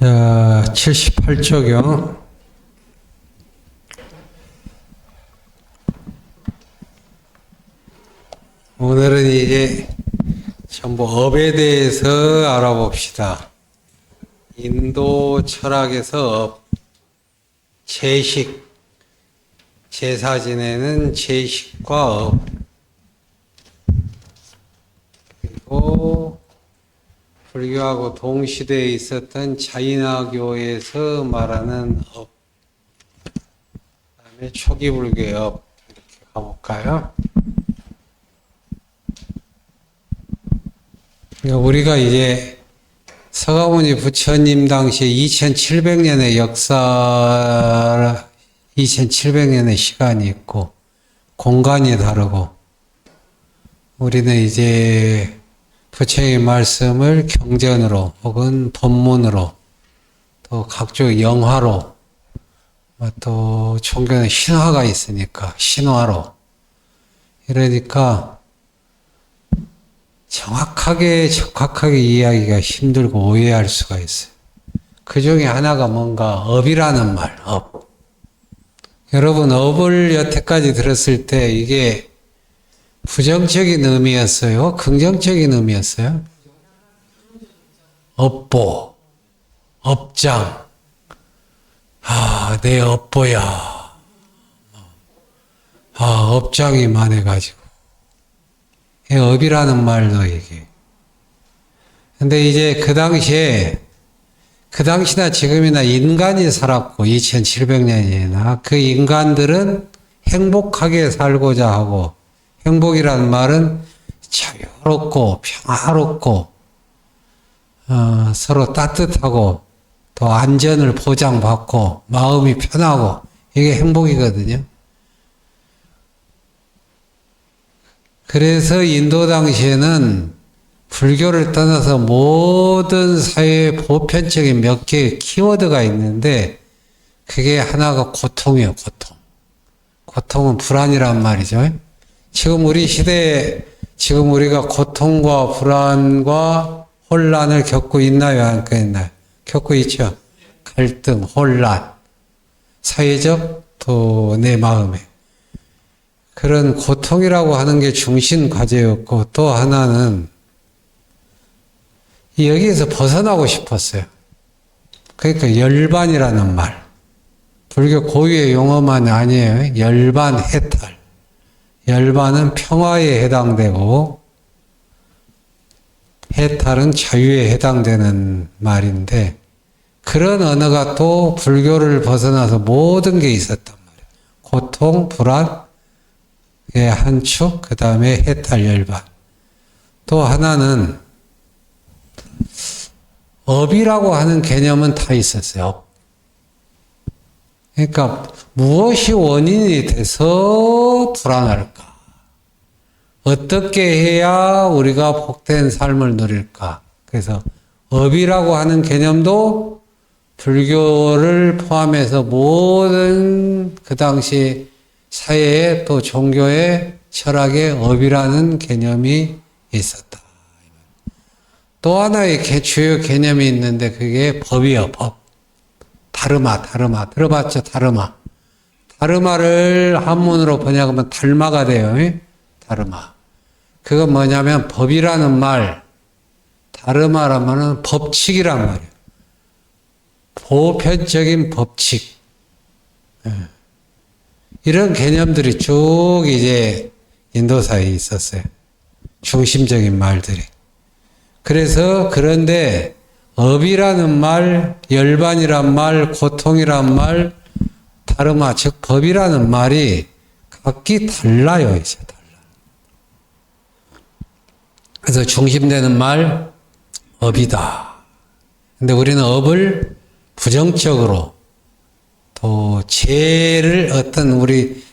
자, 78조경. 오늘은 이제 전부 업에 대해서 알아봅시다. 인도 철학에서 업, 제식, 제사 지내는 제식과 업, 그리고 불교하고 동시대에 있었던 자인화교에서 말하는 업, 그 다음에 초기 불교의 업, 이렇게 가볼까요? 우리가 이제 서가모니 부처님 당시 2700년의 역사, 2700년의 시간이 있고, 공간이 다르고, 우리는 이제 부처의 말씀을 경전으로 혹은 법문으로 또 각종 영화로 또 종교는 신화가 있으니까 신화로 이러니까 정확하게 적확하게 이해하기가 힘들고 오해할 수가 있어요. 그 중에 하나가 뭔가 업이라는 말, 업. 여러분 업을 여태까지 들었을 때 이게 부정적인 의미였어요? 긍정적인 의미였어요? 업보, 업장. 아, 내 업보야. 아, 업장이 많아가지고. 업이라는 말도 이게. 근데 이제 그 당시나 지금이나 인간이 살았고, 2700년이나 그 인간들은 행복하게 살고자 하고, 행복이라는 말은 자유롭고 평화롭고 서로 따뜻하고 또 안전을 보장받고 마음이 편하고 이게 행복이거든요. 그래서 인도 당시에는 불교를 떠나서 모든 사회의 보편적인 몇 개의 키워드가 있는데 그게 하나가 고통이에요. 고통. 고통은 불안이란 말이죠. 지금 우리 시대에 지금 우리가 고통과 불안과 혼란을 겪고 있나요? 안 겪고 있나요? 겪고 있죠. 갈등, 혼란, 사회적 또 내 마음에 그런 고통이라고 하는 게 중심 과제였고 또 하나는 여기에서 벗어나고 싶었어요. 그러니까 열반이라는 말. 불교 고유의 용어만 아니에요. 열반, 해탈. 열반은 평화에 해당되고 해탈은 자유에 해당되는 말인데 그런 언어가 또 불교를 벗어나서 모든 게 있었단 말이에요. 고통, 불안의 한 축, 그 다음에 해탈, 열반. 또 하나는 업이라고 하는 개념은 다 있었어요. 업. 그러니까 무엇이 원인이 돼서 불안할까? 어떻게 해야 우리가 복된 삶을 누릴까? 그래서 업이라고 하는 개념도 불교를 포함해서 모든 그 당시 사회에 또 종교의 철학의 업이라는 개념이 있었다. 또 하나의 주요 개념이 있는데 그게 법이에요. 법. 다르마. 들어봤죠? 다르마. 다르마를 한문으로 번역하면 달마가 돼요. 다르마. 그건 뭐냐면 법이라는 말, 다르마라면 법칙이란 말이에요. 보편적인 법칙. 이런 개념들이 쭉 이제 인도사에 있었어요. 중심적인 말들이. 그래서 그런데 업이라는 말, 열반이란 말, 고통이란 말, 다르마, 즉 법이라는 말이 각기 달라요. 이제 달라. 그래서 중심되는 말, 업이다. 근데 우리는 업을 부정적으로 또 죄를 어떤 우리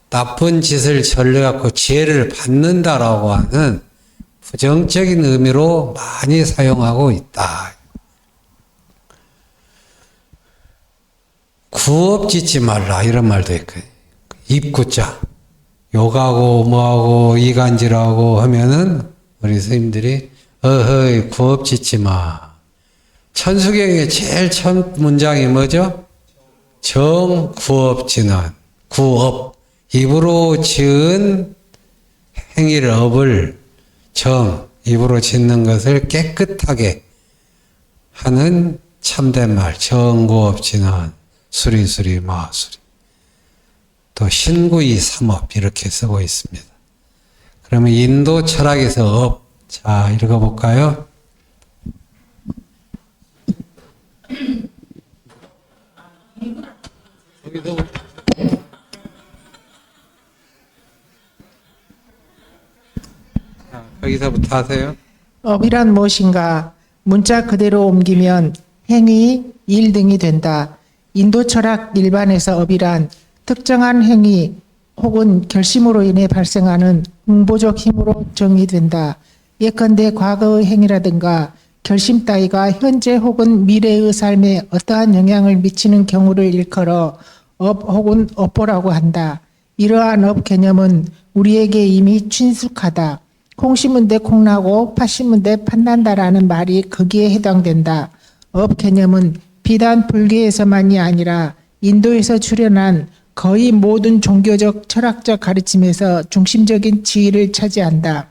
나쁜 짓을 저질러갖고 죄를 받는다라고 하는 부정적인 의미로 많이 사용하고 있다. 구업 짓지 말라 이런 말도 있거든요. 입구자 욕하고 뭐하고 이간질하고 하면은 우리 스님들이 어허이 구업 짓지 마. 천수경의 제일 첫 문장이 뭐죠? 정구업진언. 구업. 입으로 지은 행위를 업을 입으로 짓는 것을 깨끗하게 하는 참된 말. 정구업진언. 수리수리 마수리. 또 신구이 삼업 이렇게 쓰고 있습니다. 그러면 인도 철학에서 업. 자, 읽어볼까요? 여기서부터 하세요. 업이란 무엇인가? 문자 그대로 옮기면 행위, 일 등이 된다. 인도 철학 일반에서 업이란 특정한 행위 혹은 결심으로 인해 발생하는 응보적 힘으로 정의된다. 예컨대 과거의 행위라든가 결심 따위가 현재 혹은 미래의 삶에 어떠한 영향을 미치는 경우를 일컬어 업 혹은 업보라고 한다. 이러한 업 개념은 우리에게 이미 친숙하다. 콩 심은 데 콩나고 팥 심은 데 팥난다라는 말이 거기에 해당된다. 업 개념은 비단 불교에서만이 아니라 인도에서 출현한 거의 모든 종교적 철학적 가르침에서 중심적인 지위를 차지한다.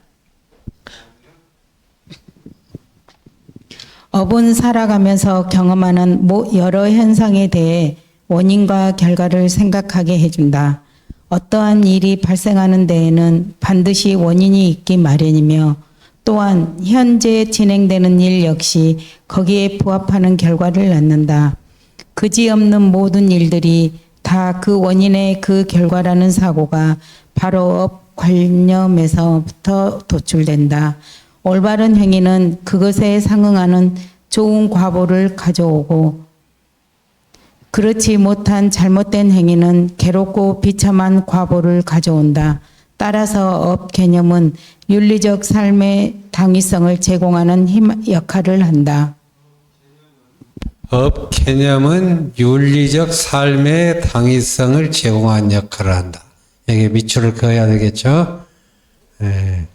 업은 살아가면서 경험하는 여러 현상에 대해 원인과 결과를 생각하게 해준다. 어떠한 일이 발생하는 데에는 반드시 원인이 있기 마련이며 또한 현재 진행되는 일 역시 거기에 부합하는 결과를 낳는다. 그지없는 모든 일들이 다 그 원인의 그 결과라는 사고가 바로 업 관념에서부터 도출된다. 올바른 행위는 그것에 상응하는 좋은 과보를 가져오고 그렇지 못한 잘못된 행위는 괴롭고 비참한 과보를 가져온다. 따라서 업 개념은 윤리적 삶의 당위성을 제공하는 역할을 한다. 업 개념은 윤리적 삶의 당위성을 제공하는 역할을 한다. 여기 밑줄을 그어야 되겠죠? 네.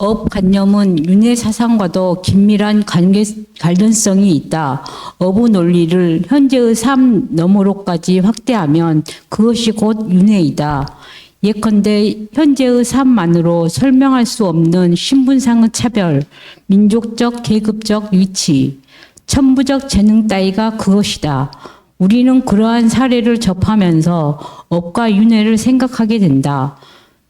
업 관념은 윤회 사상과도 긴밀한 관련성이 있다. 업의 논리를 현재의 삶 너머로까지 확대하면 그것이 곧 윤회이다. 예컨대 현재의 삶만으로 설명할 수 없는 신분상의 차별, 민족적 계급적 위치, 천부적 재능 따위가 그것이다. 우리는 그러한 사례를 접하면서 업과 윤회를 생각하게 된다.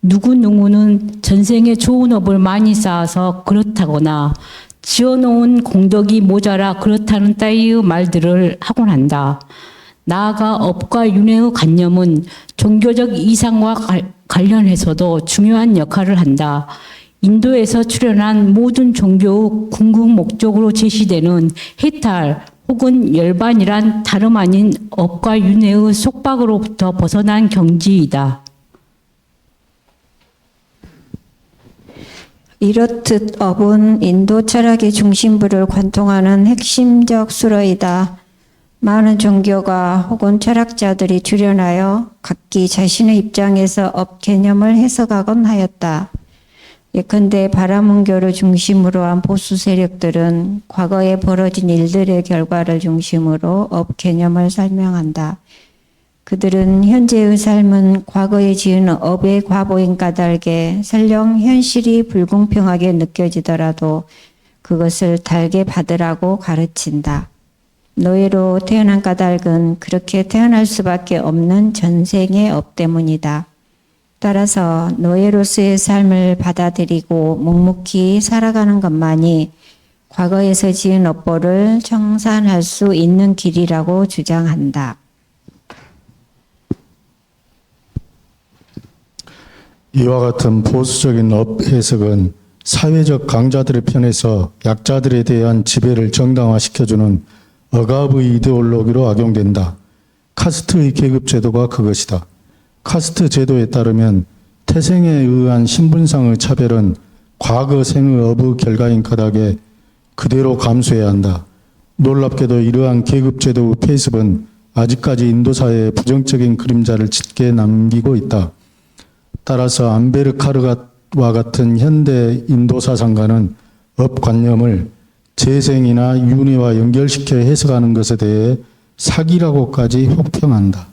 누구누구는 전생에 좋은 업을 많이 쌓아서 그렇다거나 지어놓은 공덕이 모자라 그렇다는 따위의 말들을 하곤 한다. 나아가 업과 윤회의 관념은 종교적 이상과 관련해서도 중요한 역할을 한다. 인도에서 출현한 모든 종교의 궁극 목적으로 제시되는 해탈 혹은 열반이란 다름 아닌 업과 윤회의 속박으로부터 벗어난 경지이다. 이렇듯 업은 인도 철학의 중심부를 관통하는 핵심적 수로이다. 많은 종교가 혹은 철학자들이 출현하여 각기 자신의 입장에서 업 개념을 해석하곤 하였다. 예컨대 바라문교를 중심으로 한 보수 세력들은 과거에 벌어진 일들의 결과를 중심으로 업 개념을 설명한다. 그들은 현재의 삶은 과거에 지은 업의 과보인 까닭에 설령 현실이 불공평하게 느껴지더라도 그것을 달게 받으라고 가르친다. 노예로 태어난 까닭은 그렇게 태어날 수밖에 없는 전생의 업 때문이다. 따라서 노예로서의 삶을 받아들이고 묵묵히 살아가는 것만이 과거에서 지은 업보를 청산할 수 있는 길이라고 주장한다. 이와 같은 보수적인 업 해석은 사회적 강자들의 편에서 약자들에 대한 지배를 정당화시켜주는 억압의 이데올로기로 악용된다. 카스트의 계급 제도가 그것이다. 카스트 제도에 따르면 태생에 의한 신분상의 차별은 과거 생의 업의 결과인 까닭에 그대로 감수해야 한다. 놀랍게도 이러한 계급 제도의 폐습은 아직까지 인도 사회에 부정적인 그림자를 짙게 남기고 있다. 따라서 암베르카르와 같은 현대 인도 사상가는 업관념을 재생이나 윤회와 연결시켜 해석하는 것에 대해 사기라고까지 혹평한다.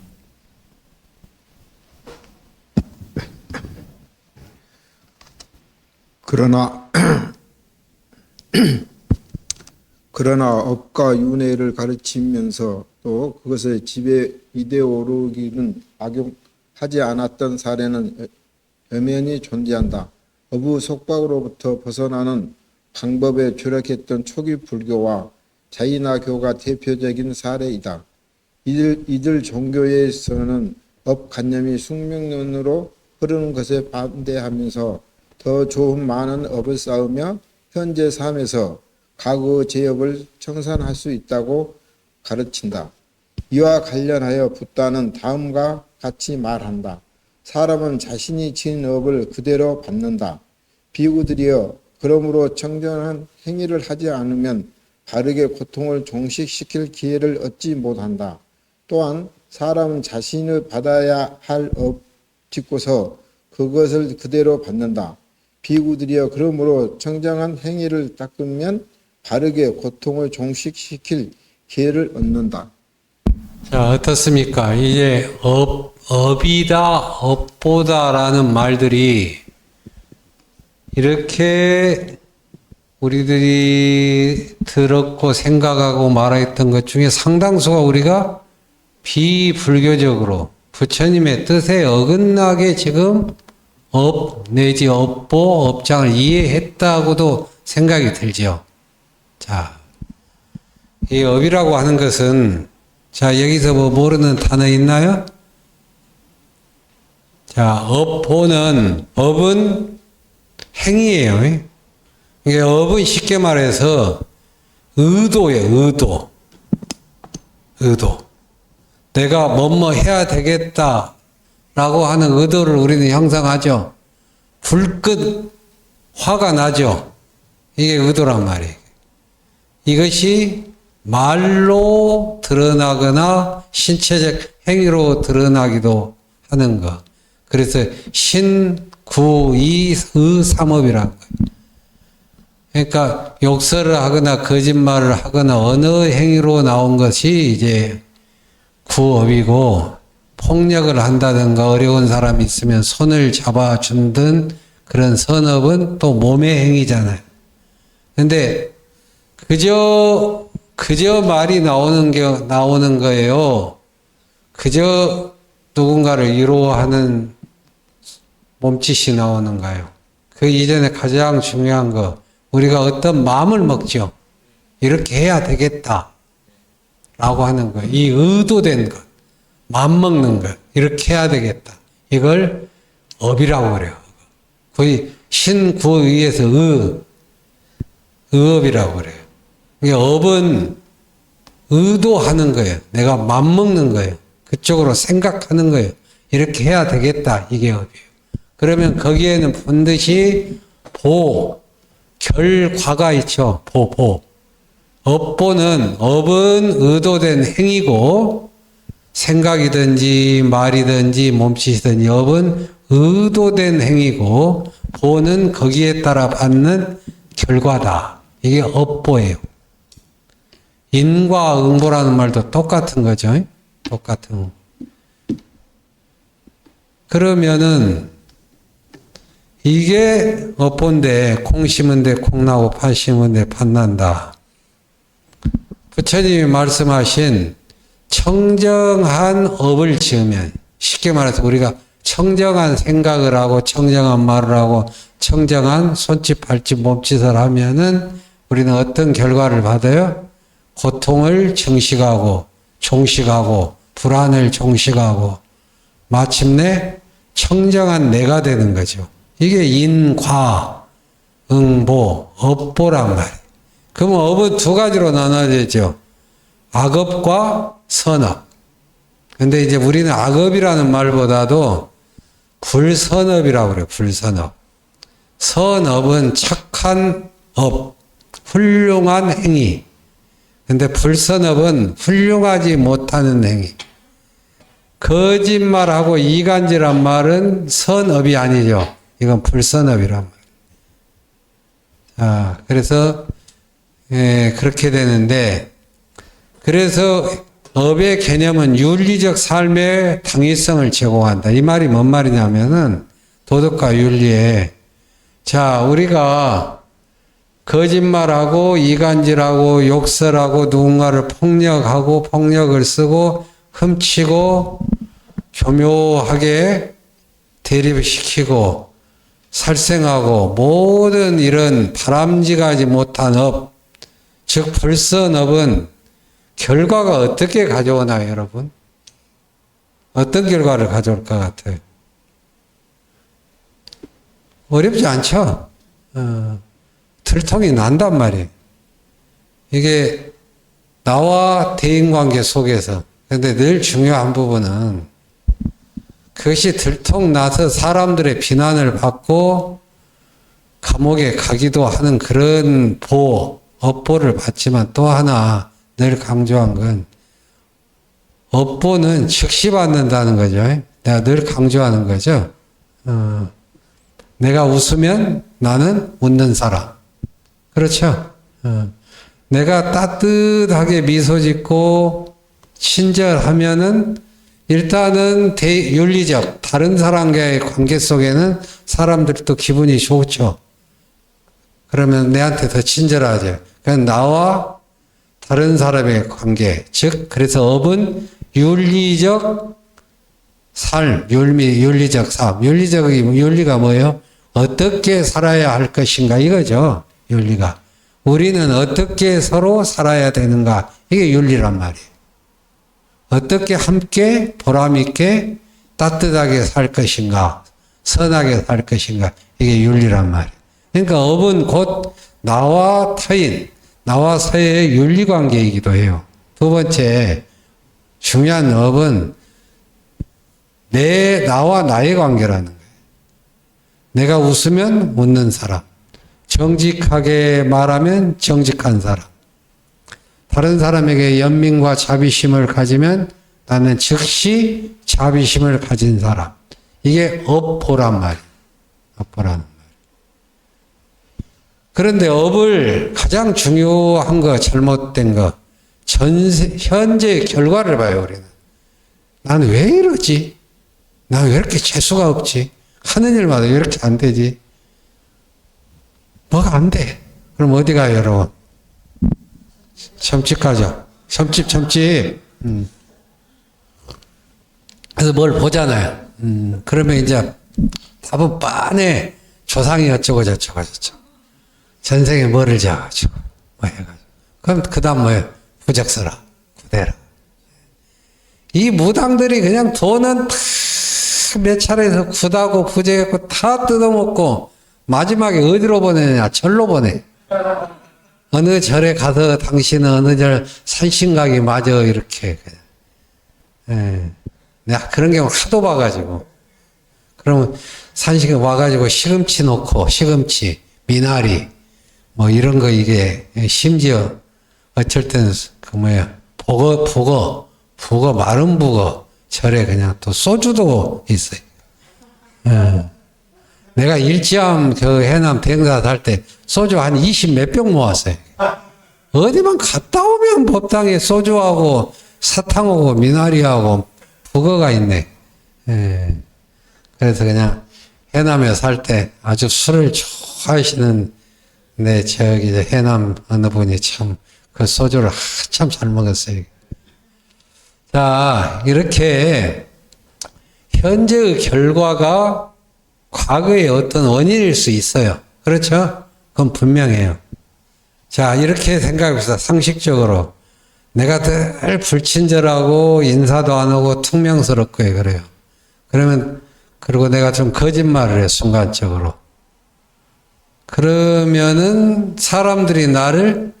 그러나 업과 윤회를 가르치면서 또 그것의 지배 이데올로기는 악용하지 않았던 사례는 엄연히 존재한다. 어부 속박으로부터 벗어나는 방법에 주력했던 초기 불교와 자이나교가 대표적인 사례이다. 이들 종교에서는 업관념이 숙명론으로 흐르는 것에 반대하면서 더 좋은 많은 업을 쌓으며 현재 삶에서 과거 제업을 청산할 수 있다고 가르친다. 이와 관련하여 붓다는 다음과 같이 말한다. 사람은 자신이 지은 업을 그대로 받는다. 비구들이여 그러므로 청정한 행위를 하지 않으면 바르게 고통을 종식시킬 기회를 얻지 못한다. 또한 사람은 자신이 받아야 할 업 짓고서 그것을 그대로 받는다. 비구들이여 그러므로 청정한 행위를 닦으면 바르게 고통을 종식시킬 기회를 얻는다. 자, 어떻습니까? 이제 업이다, 업보다라는 말들이 이렇게 우리들이 들었고 생각하고 말했던 것 중에 상당수가 우리가 비불교적으로 부처님의 뜻에 어긋나게 지금 업 내지 업보, 업장을 이해했다고도 생각이 들죠. 자, 이 업이라고 하는 것은 자, 여기서 뭐 모르는 단어 있나요? 자, 업은 행위예요. 이게 업은 쉽게 말해서 의도예요, 의도. 내가 뭐뭐 해야 되겠다라고 하는 의도를 우리는 형성하죠. 불끈 화가 나죠. 이게 의도란 말이에요. 이것이 말로 드러나거나 신체적 행위로 드러나기도 하는 것. 그래서 신구이의삼업이라는 거예요. 그러니까 욕설을 하거나 거짓말을 하거나 어느 행위로 나온 것이 이제 구업이고, 폭력을 한다든가 어려운 사람이 있으면 손을 잡아준든 그런 선업은 또 몸의 행위잖아요. 근데 그저 말이 나오는 거예요. 그저 누군가를 위로하는 몸짓이 나오는가요? 그 이전에 가장 중요한 거, 우리가 어떤 마음을 먹죠. 이렇게 해야 되겠다 라고 하는 거, 이 의도된 것, 마음 먹는 것, 이렇게 해야 되겠다, 이걸 업이라고 그래요. 거의 신구의에서 의업이라고 그래요. 이게 업은 의도하는 거예요. 내가 맘먹는 거예요. 그쪽으로 생각하는 거예요. 이렇게 해야 되겠다, 이게 업이에요. 그러면 거기에는 반드시 결과가 있죠. 업은 의도된 행위고, 생각이든지 말이든지 몸짓이든지 업은 의도된 행위고, 보는 거기에 따라 받는 결과다. 이게 업보예요. 인과 응보라는 말도 똑같은 거죠. 똑같은. 그러면은 이게 업보인데, 콩 심은 데 콩 나고 팥 심은 데 팥 난다. 부처님이 말씀하신 청정한 업을 지으면, 쉽게 말해서 우리가 청정한 생각을 하고 청정한 말을 하고 청정한 손짓 발짓 몸짓을 하면은 우리는 어떤 결과를 받아요? 고통을 정식하고 종식하고 불안을 종식하고 마침내 청정한 내가 되는 거죠. 이게 인과 응보, 업보란 말이에요. 그러면 업은 두 가지로 나눠지죠. 악업과 선업. 근데 이제 우리는 악업이라는 말보다도 불선업이라고 그래요. 불선업. 선업은 착한 업, 훌륭한 행위. 근데 불선업은 훌륭하지 못하는 행위. 거짓말하고 이간질한 말은 선업이 아니죠. 이건 불선업이란 말이에요. 그래서 그렇게 되는데, 그래서 업의 개념은 윤리적 삶의 당위성을 제공한다. 이 말이 뭔 말이냐면은 도덕과 윤리에, 자, 우리가 거짓말하고 이간질하고 욕설하고 누군가를 폭력하고 폭력을 쓰고 훔치고 교묘하게 대립시키고 살생하고 모든 이런 바람직하지 못한 업, 즉 불선업은 결과가 어떻게 가져오나요, 여러분? 어떤 결과를 가져올 것 같아요? 어렵지 않죠? 들통이 난단 말이에요. 이게 나와 대인관계 속에서. 근데 늘 중요한 부분은 그것이 들통나서 사람들의 비난을 받고 감옥에 가기도 하는 그런 업보를 받지만 또 하나 늘 강조한 건 업보는 즉시 받는다는 거죠. 내가 늘 강조하는 거죠. 내가 웃으면 나는 웃는 사람. 그렇죠? 내가 따뜻하게 미소 짓고 친절하면은 일단은 윤리적 다른 사람과의 관계 속에는 사람들도 기분이 좋죠. 그러면 내한테 더 친절하죠. 그냥 나와 다른 사람의 관계, 즉 그래서 업은 윤리적 삶, 윤리적 삶. 윤리가 뭐예요? 어떻게 살아야 할 것인가 이거죠. 윤리가. 우리는 어떻게 서로 살아야 되는가 이게 윤리란 말이에요. 어떻게 함께 보람있게 따뜻하게 살 것인가 선하게 살 것인가 이게 윤리란 말이에요. 그러니까 업은 곧 나와 타인, 나와 사회의 윤리관계이기도 해요. 두 번째 중요한 업은 나와 나의 관계라는 거예요. 내가 웃으면 웃는 사람, 정직하게 말하면 정직한 사람, 다른 사람에게 연민과 자비심을 가지면 나는 즉시 자비심을 가진 사람. 이게 업보란 말이에요. 업보라는 말. 그런데 업을 가장 중요한 거, 잘못된 거, 현재의 결과를 봐요, 우리는. 나는 왜 이러지? 나는 왜 이렇게 재수가 없지? 하는 일마다 왜 이렇게 안 되지? 뭐가 안 돼? 그럼 어디 가요, 여러분? 점집 가죠. 점집. 그래서 뭘 보잖아요. 그러면 이제 답은 빤해. 조상이 어쩌고 저쩌고. 전생에 뭐를 지어가지고, 뭐 해가지고. 그럼 그 다음 뭐예요? 부적서라, 구대라. 이 무당들이 그냥 돈은 다 몇 차례에서 굿하고 부재했고 다 뜯어먹고 마지막에 어디로 보내냐? 절로 보내. 어느 절에 가서 당신은 어느 절 산신각이 맞아 이렇게. 내가 그런 경우 하도 봐가지고. 그러면 산신각 와가지고 시금치 놓고 시금치, 미나리 뭐 이런 거 이게 심지어 어쩔 때는 그 북어 마른 북어 절에 그냥 또 소주도 있어요. 내가 일지암 그 해남 대흥사 살 때 소주 한 20 몇 병 모았어요. 어디만 갔다 오면 법당에 소주하고 사탕하고 미나리하고 북어가 있네. 그래서 그냥 해남에 살 때 아주 술을 좋아하시는 저기 해남 어느 분이 참 그 소주를 한참 잘 먹었어요. 자, 이렇게 현재의 결과가 과거의 어떤 원인일 수 있어요. 그렇죠? 그건 분명해요. 자, 이렇게 생각해봅시다. 상식적으로. 내가 늘 불친절하고 인사도 안 하고 퉁명스럽고 그래요. 그리고 내가 좀 거짓말을 해, 순간적으로. 그러면은 사람들이 나를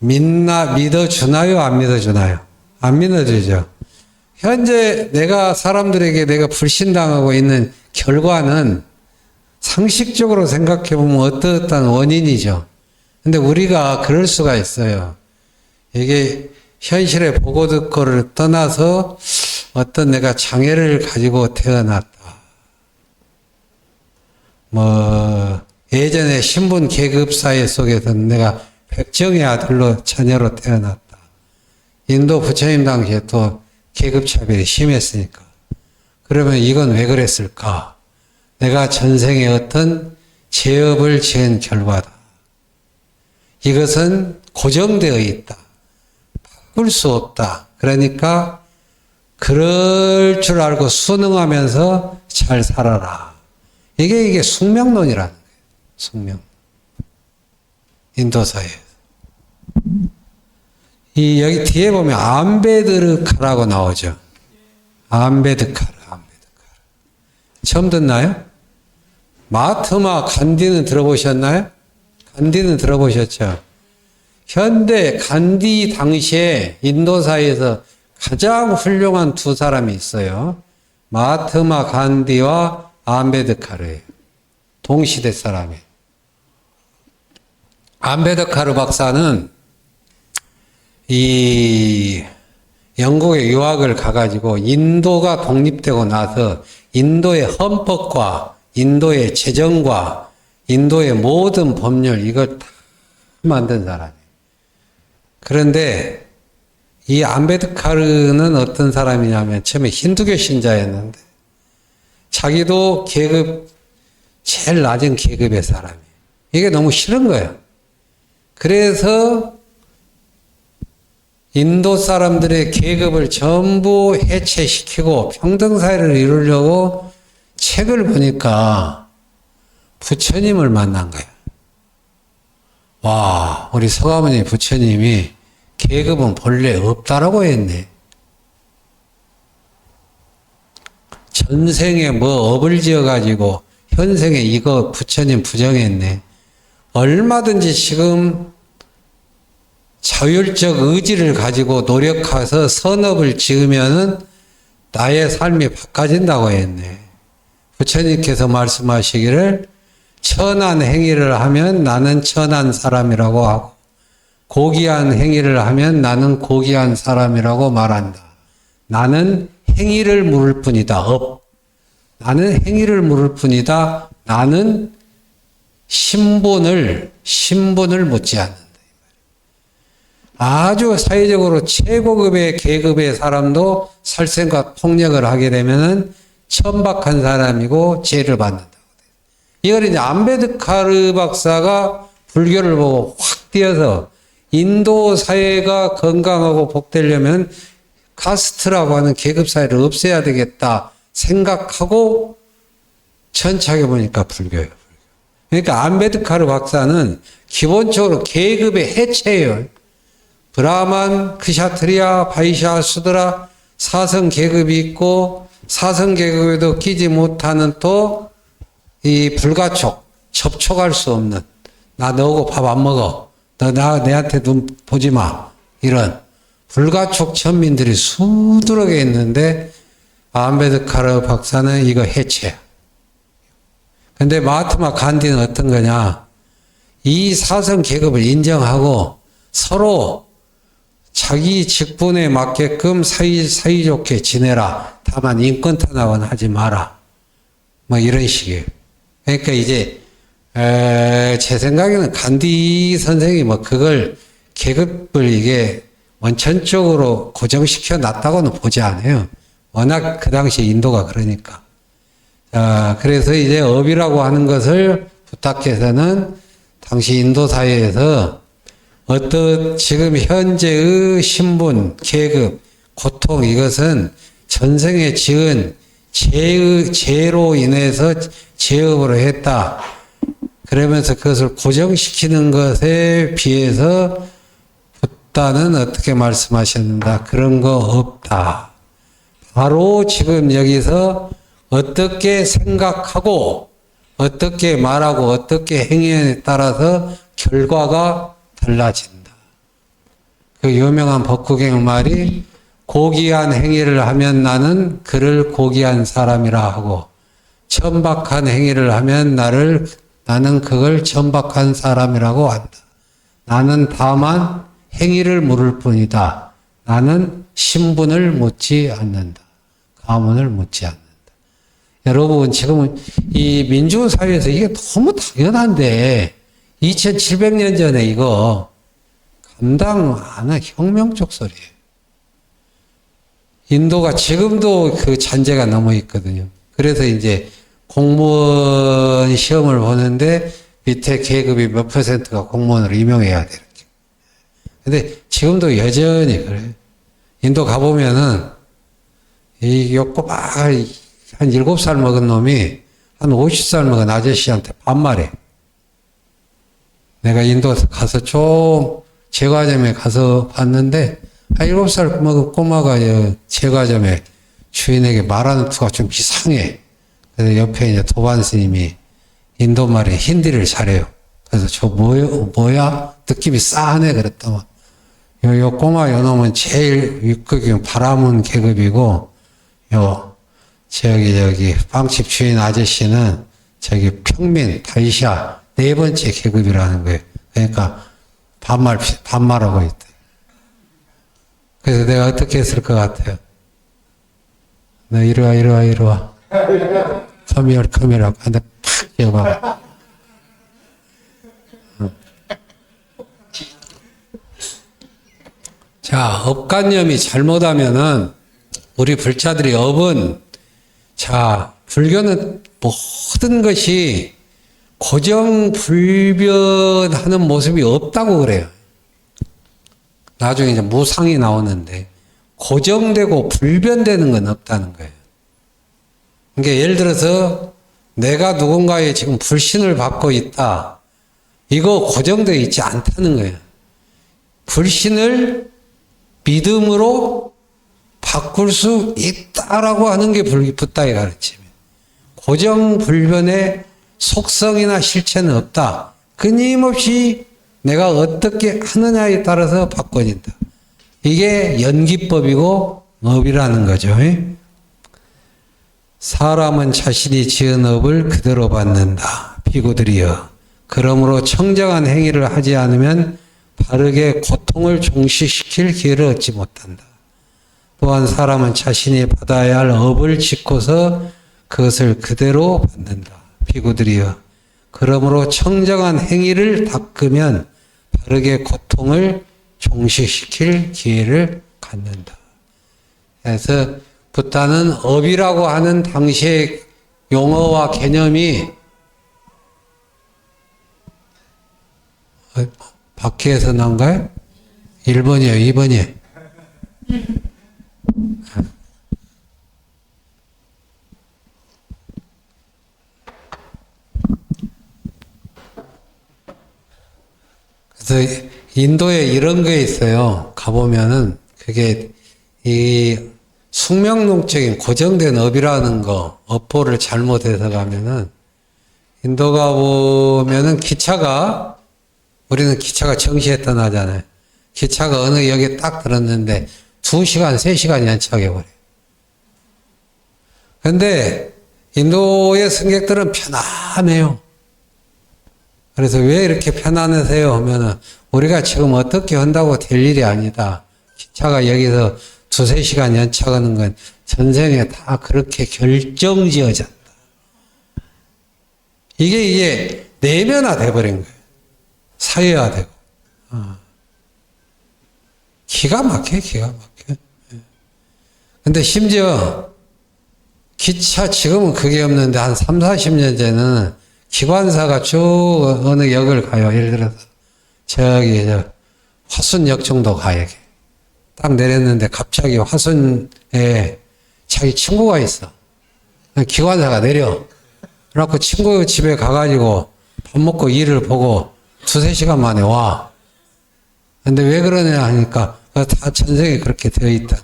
믿어주나요? 안 믿어주나요? 안 믿어주죠. 현재 내가 불신당하고 있는 결과는 상식적으로 생각해보면 어떠한 원인이죠. 근데 우리가 그럴 수가 있어요. 이게 현실의 보고 듣고를 떠나서 어떤 내가 장애를 가지고 태어났다. 예전에 신분 계급 사회 속에서 내가 백정의 아들로 자녀로 태어났다. 인도 부처님 당시에 또 계급 차별이 심했으니까. 그러면 이건 왜 그랬을까? 내가 전생에 어떤 죄업을 지은 결과다. 이것은 고정되어 있다. 바꿀 수 없다. 그러니까 그럴 줄 알고 순응하면서 잘 살아라. 이게 숙명론이라는 거예요. 숙명. 인도사회에서. 여기 뒤에 보면 암베드카라고 나오죠. 암베드카르. 처음 듣나요? 마하트마 간디는 들어보셨나요? 간디는 들어보셨죠? 현대 간디 당시에 인도사회에서 가장 훌륭한 두 사람이 있어요. 마하트마 간디와 암베드카르예요. 동시대 사람이에요. 암베드카르 박사는 이 영국에 유학을 가가지고 인도가 독립되고 나서 인도의 헌법과 인도의 재정과 인도의 모든 법률 이걸 다 만든 사람이에요. 그런데 이 암베드카르는 어떤 사람이냐면 처음에 힌두교 신자였는데 자기도 계급 제일 낮은 계급의 사람이에요. 이게 너무 싫은 거예요. 그래서 인도 사람들의 계급을 전부 해체시키고 평등사회를 이루려고 책을 보니까 부처님을 만난 거예요. 와, 우리 서가모니 부처님이 계급은 본래 없다라고 했네. 전생에 뭐 업을 지어가지고 현생에 이거 부처님 부정했네. 얼마든지 지금 자율적 의지를 가지고 노력해서 선업을 지으면은 나의 삶이 바꿔진다고 했네. 부처님께서 말씀하시기를 천한 행위를 하면 나는 천한 사람이라고 하고 고귀한 행위를 하면 나는 고귀한 사람이라고 말한다. 나는 행위를 물을 뿐이다. 나는 행위를 물을 뿐이다. 나는 신분을 묻지 않는다. 아주 사회적으로 최고급의 계급의 사람도 살생과 폭력을 하게 되면은 천박한 사람이고 죄를 받는다고 돼요. 이걸 이제 암베드카르 박사가 불교를 보고 확 뛰어서 인도 사회가 건강하고 복되려면 카스트라고 하는 계급 사회를 없애야 되겠다 생각하고 천착해 보니까 불교예요. 그러니까 암베드카르 박사는 기본적으로 계급의 해체예요. 브라만, 크샤트리아, 바이샤, 수드라 사성 계급이 있고 사성 계급에도 끼지 못하는 또 이 불가촉, 접촉할 수 없는 나 너하고 밥 안 먹어. 너 내한테 눈 보지 마. 이런 불가촉 천민들이 수두룩에 있는데 암베드카르 박사는 이거 해체야. 근데 마하트마 간디는 어떤 거냐? 이 사성 계급을 인정하고 서로 자기 직분에 맞게끔 사이좋게 지내라. 다만 인권 탄압은 하지 마라. 뭐 이런 식이에요. 그러니까 이제 제 생각에는 간디 선생이 뭐 그걸 계급을 이게 원천적으로 고정시켜 놨다고는 보지 않아요. 워낙 그 당시 인도가 그러니까. 그래서 이제 업이라고 하는 것을 부탁해서는 당시 인도 사회에서 어떤 지금 현재의 신분, 계급, 고통 이것은 전생에 지은 죄로 인해서 죄업으로 했다. 그러면서 그것을 고정시키는 것에 비해서 붓다는 어떻게 말씀하셨는가? 그런 거 없다. 바로 지금 여기서 어떻게 생각하고 어떻게 말하고 어떻게 행위에 따라서 결과가 달라진다. 그 유명한 법국의 말이 고귀한 행위를 하면 나는 그를 고귀한 사람이라 하고 천박한 행위를 하면 나는 그걸 천박한 사람이라고 한다. 나는 다만 행위를 물을 뿐이다. 나는 신분을 묻지 않는다. 가문을 묻지 않는다. 여러분, 지금은 이 민주사회에서 이게 너무 당연한데, 2700년 전에 이거 감당 안 한 혁명적 소리예요. 인도가 지금도 그 잔재가 넘어 있거든요. 그래서 이제 공무원 시험을 보는데 밑에 계급이 몇 %가 공무원으로 임용해야 돼. 이렇게. 근데 지금도 여전히 그래요. 인도 가보면은 이 꼬박 한 7살 먹은 놈이 한 50살 먹은 아저씨한테 반말해. 내가 인도 가서 좀 제과점에 가서 봤는데 한 7살 먹은 꼬마가 제과점에 주인에게 말하는 투가 좀 이상해. 그래서 옆에 이제 도반 스님이 인도 말에 힌디를 잘해요. 그래서 저 뭐야? 느낌이 싸하네 그랬더만. 요 꼬마 요 놈은 제일 윗급이 바라문 계급이고, 저기 빵집 주인 아저씨는 저기 평민, 다이샤 4번째 계급이라는 거예요. 그러니까 반말하고 있대. 그래서 내가 어떻게 했을 것 같아요? 너 이리 와. 카메라 한대 팍 찍어봐. 자, 업관념이 잘못하면은 우리 불자들이 업은, 자, 불교는 모든 것이 고정불변하는 모습이 없다고 그래요. 나중에 이제 무상이 나오는데 고정되고 불변되는 건 없다는 거예요. 그러니까 예를 들어서 내가 누군가의 지금 불신을 받고 있다. 이거 고정되어 있지 않다는 거예요. 불신을 믿음으로 바꿀 수 있다라고 하는 게 붓다의 가르침이에요. 고정불변의 속성이나 실체는 없다. 끊임없이 내가 어떻게 하느냐에 따라서 바꿔진다. 이게 연기법이고 업이라는 거죠. 사람은 자신이 지은 업을 그대로 받는다. 비구들이여. 그러므로 청정한 행위를 하지 않으면 바르게 고통을 종식시킬 기회를 얻지 못한다. 또한 사람은 자신이 받아야 할 업을 짓고서 그것을 그대로 받는다. 비구들이여. 그러므로 청정한 행위를 닦으면 바르게 고통을 종식시킬 기회를 갖는다. 그래서 붓다는 업이라고 하는 당시의 용어와 개념이 바퀴에서 나온가요? 1번이에요, 2번이에요. 그래서 인도에 이런 게 있어요. 가보면은 그게 이 숙명론적인 고정된 업이라는 거, 업보를 잘못해서 가면은 인도 가보면은 기차가, 우리는 기차가 정시에 떠나잖아요. 기차가 어느 역에 딱 들었는데 2시간, 3시간 연착해 버려요. 근데 인도의 승객들은 편안해요. 그래서 왜 이렇게 편안하세요 하면은 우리가 지금 어떻게 한다고 될 일이 아니다. 기차가 여기서 2-3시간 연착하는 건 전생에 다 그렇게 결정지어졌다. 이게 내면화 돼버린 거예요. 사회화되고. 기가 막혀요, 기가 막혀. 근데 심지어 기차 지금은 그게 없는데 한 30-40년 전에는 기관사가 쭉 어느 역을 가요. 예를 들어서 저기 화순역 정도 가요. 딱 내렸는데 갑자기 화순에 자기 친구가 있어. 기관사가 내려. 그래갖고 친구 집에 가가지고 밥 먹고 일을 보고 2-3시간 만에 와. 근데 왜 그러냐 하니까 다 전생에 그렇게 되어 있다.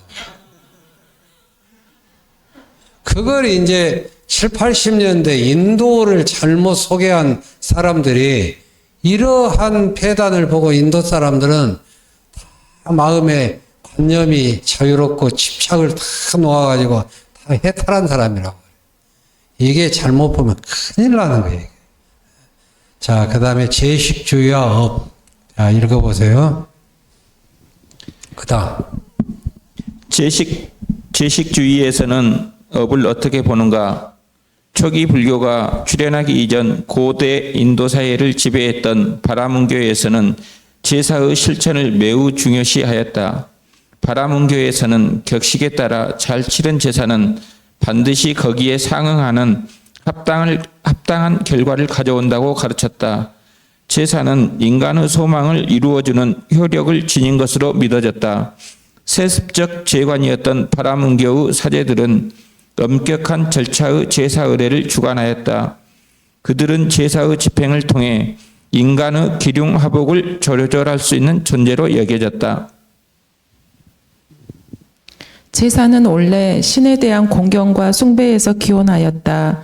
그걸 이제 70-80년대 인도를 잘못 소개한 사람들이 이러한 폐단을 보고 인도 사람들은 다 마음에 관념이 자유롭고 집착을 다 놓아가지고 다 해탈한 사람이라고. 이게 잘못 보면 큰일 나는 거예요. 자, 그 다음에 제식주의와 업. 자, 읽어보세요. 그 다음. 제식주의에서는 업을 어떻게 보는가? 초기 불교가 출현하기 이전 고대 인도 사회를 지배했던 바라문교에서는 제사의 실천을 매우 중요시하였다. 바라문교에서는 격식에 따라 잘 치른 제사는 반드시 거기에 상응하는 합당한 결과를 가져온다고 가르쳤다. 제사는 인간의 소망을 이루어주는 효력을 지닌 것으로 믿어졌다. 세습적 재관이었던 바라문교의 사제들은 엄격한 절차의 제사 의례를 주관하였다. 그들은 제사의 집행을 통해 인간의 기륭화복을 조절할 수 있는 존재로 여겨졌다. 제사는 원래 신에 대한 공경과 숭배에서 기원하였다.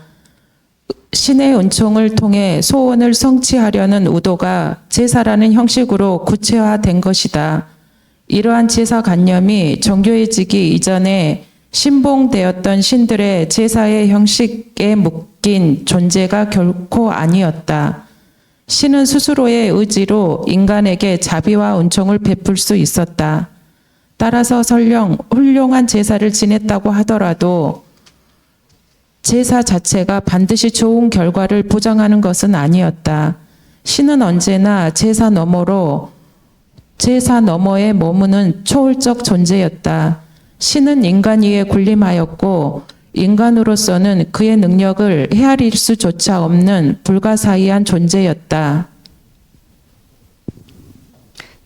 신의 은총을 통해 소원을 성취하려는 의도가 제사라는 형식으로 구체화된 것이다. 이러한 제사관념이 정교해지기 이전에 신봉되었던 신들의 제사의 형식에 묶인 존재가 결코 아니었다. 신은 스스로의 의지로 인간에게 자비와 은총을 베풀 수 있었다. 따라서 설령 훌륭한 제사를 지냈다고 하더라도 제사 자체가 반드시 좋은 결과를 보장하는 것은 아니었다. 신은 언제나 제사 너머에 머무는 초월적 존재였다. 신은 인간 위에 군림하였고 인간으로서는 그의 능력을 헤아릴 수조차 없는 불가사의한 존재였다.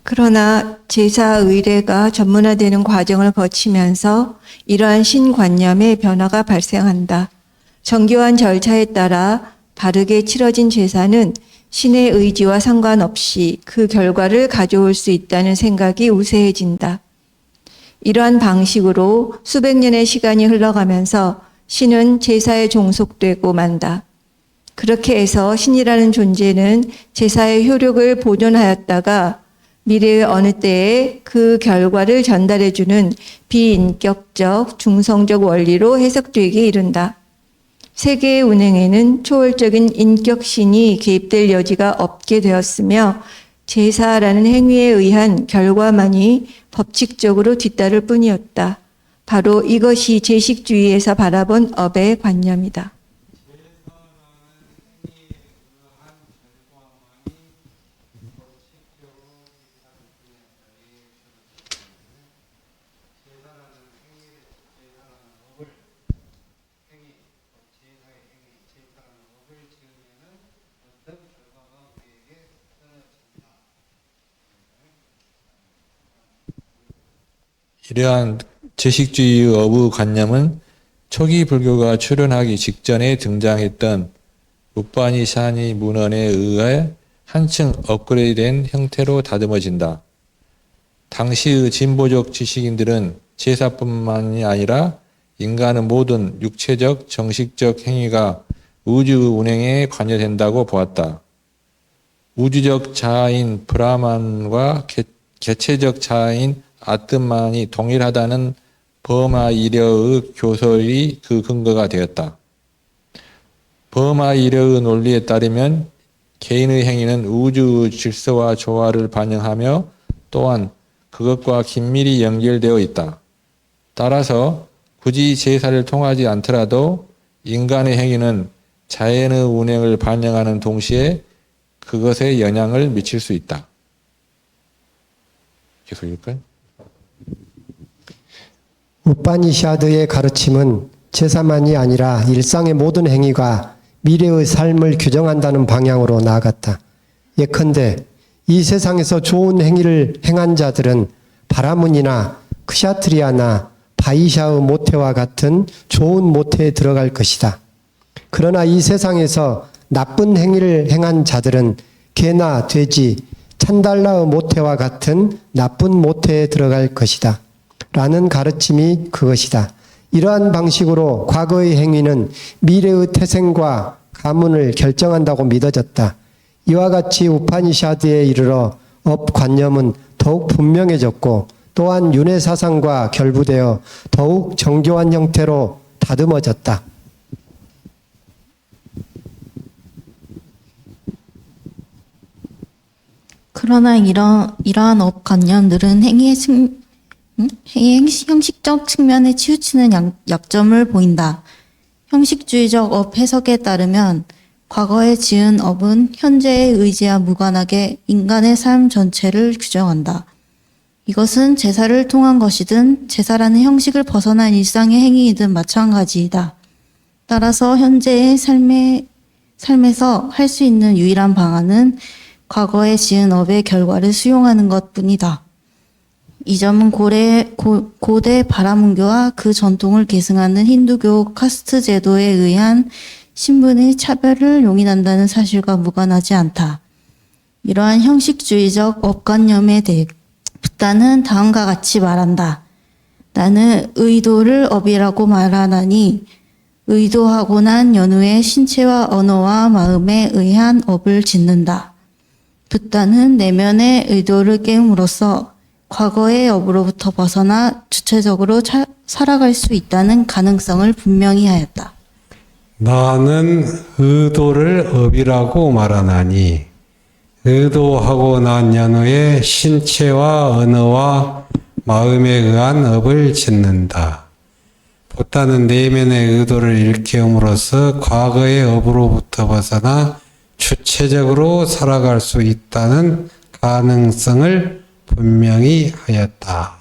그러나 제사 의례가 전문화되는 과정을 거치면서 이러한 신관념의 변화가 발생한다. 정교한 절차에 따라 바르게 치러진 제사는 신의 의지와 상관없이 그 결과를 가져올 수 있다는 생각이 우세해진다. 이러한 방식으로 수백 년의 시간이 흘러가면서 신은 제사에 종속되고 만다. 그렇게 해서 신이라는 존재는 제사의 효력을 보존하였다가 미래의 어느 때에 그 결과를 전달해주는 비인격적, 중성적 원리로 해석되기에 이른다. 세계의 운행에는 초월적인 인격신이 개입될 여지가 없게 되었으며 제사라는 행위에 의한 결과만이 법칙적으로 뒤따를 뿐이었다. 바로 이것이 제식주의에서 바라본 업의 관념이다. 이러한 제식주의의 어부 관념은 초기 불교가 출현하기 직전에 등장했던 우파니샤니 문헌에 의해 한층 업그레이드된 형태로 다듬어진다. 당시의 진보적 지식인들은 제사뿐만이 아니라 인간의 모든 육체적, 정식적 행위가 우주 운행에 관여된다고 보았다. 우주적 자아인 브라만과 개체적 자아인 아트만이 동일하다는 버마이려의 교설이 그 근거가 되었다. 버마이려의 논리에 따르면 개인의 행위는 우주의 질서와 조화를 반영하며 또한 그것과 긴밀히 연결되어 있다. 따라서 굳이 제사를 통하지 않더라도 인간의 행위는 자연의 운행을 반영하는 동시에 그것에 영향을 미칠 수 있다. 계속 읽을까요? 우파니샤드의 가르침은 제사만이 아니라 일상의 모든 행위가 미래의 삶을 규정한다는 방향으로 나아갔다. 예컨대 이 세상에서 좋은 행위를 행한 자들은 바라문이나 크샤트리아나 바이샤의 모태와 같은 좋은 모태에 들어갈 것이다. 그러나 이 세상에서 나쁜 행위를 행한 자들은 개나 돼지, 찬달라의 모태와 같은 나쁜 모태에 들어갈 것이다. 라는 가르침이 그것이다. 이러한 방식으로 과거의 행위는 미래의 태생과 가문을 결정한다고 믿어졌다. 이와 같이 우파니샤드에 이르러 업관념은 더욱 분명해졌고 또한 윤회 사상과 결부되어 더욱 정교한 형태로 다듬어졌다. 그러나 이러한 업관념들은 행위의 형식적 측면에 치우치는 약점을 보인다. 형식주의적 업 해석에 따르면 과거에 지은 업은 현재의 의지와 무관하게 인간의 삶 전체를 규정한다. 이것은 제사를 통한 것이든 제사라는 형식을 벗어난 일상의 행위이든 마찬가지이다. 따라서 현재의 삶에서 할 수 있는 유일한 방안은 과거에 지은 업의 결과를 수용하는 것뿐이다. 이 점은 고대 바라문교와 그 전통을 계승하는 힌두교 카스트 제도에 의한 신분의 차별을 용인한다는 사실과 무관하지 않다. 이러한 형식주의적 업관념에 대해 붓다는 다음과 같이 말한다. 나는 의도를 업이라고 말하나니 의도하고 난 연후에 신체와 언어와 마음에 의한 업을 짓는다. 붓다는 내면의 의도를 깨움으로써 과거의 업으로부터 벗어나 주체적으로 살아갈 수 있다는 가능성을 분명히 하였다. 나는 의도를 업이라고 말하나니 의도하고 난 연후에 신체와 언어와 마음에 의한 업을 짓는다. 붓다는 내면의 의도를 일깨움으로써 과거의 업으로부터 벗어나 주체적으로 살아갈 수 있다는 가능성을 분명히 하였다.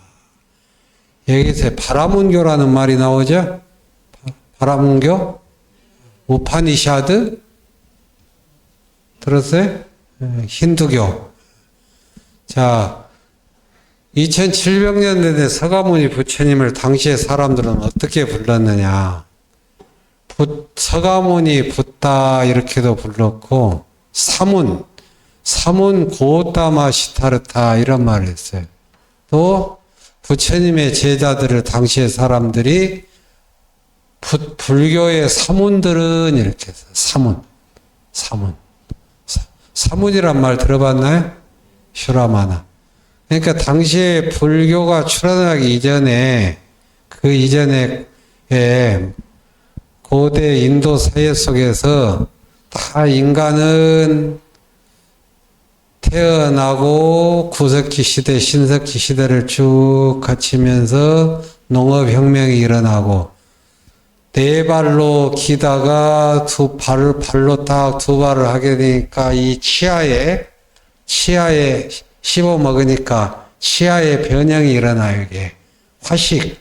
여기서 바라문교라는 말이 나오죠? 바라문교? 우파니샤드? 들었어요? 힌두교. 자, 2700년대 서가모니 부처님을 당시의 사람들은 어떻게 불렀느냐? 서가모니 붓다 이렇게도 불렀고, 사문 고타마 시타르타 이런 말을 했어요. 또 부처님의 제자들을 당시의 사람들이 불교의 사문들은 이렇게 했어요. 사문이란 말 들어봤나요? 슈라마나. 그러니까 당시에 불교가 출현하기 이전에 그 이전에 고대 인도 사회 속에서 다 인간은 태어나고 구석기 시대, 신석기 시대를 쭉 거치면서 농업혁명이 일어나고 네 발로 기다가 발로 딱 두 발을 하게 되니까 이 치아에 씹어 먹으니까 치아의 변형이 일어나요. 이게 화식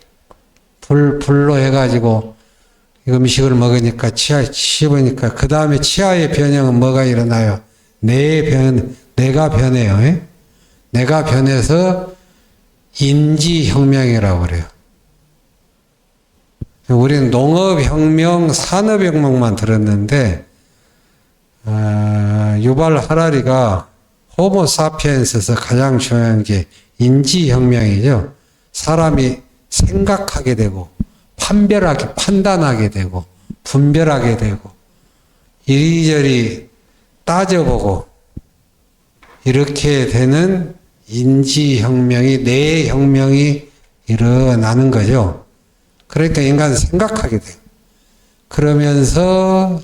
불로 해가지고 음식을 먹으니까 치아 씹으니까 그 다음에 치아의 변형은 뭐가 일어나요? 뇌가 변해요. 뇌가 변해서 인지혁명이라고 그래요. 우리는 농업혁명, 산업혁명만 들었는데 유발 하라리가 호모 사피엔스에서 가장 중요한 게 인지혁명이죠. 사람이 생각하게 되고 판단하게 되고 분별하게 되고 이리저리 따져보고 이렇게 되는 인지혁명이 뇌혁명이 일어나는 거죠. 그러니까 인간은 생각하게 돼요. 그러면서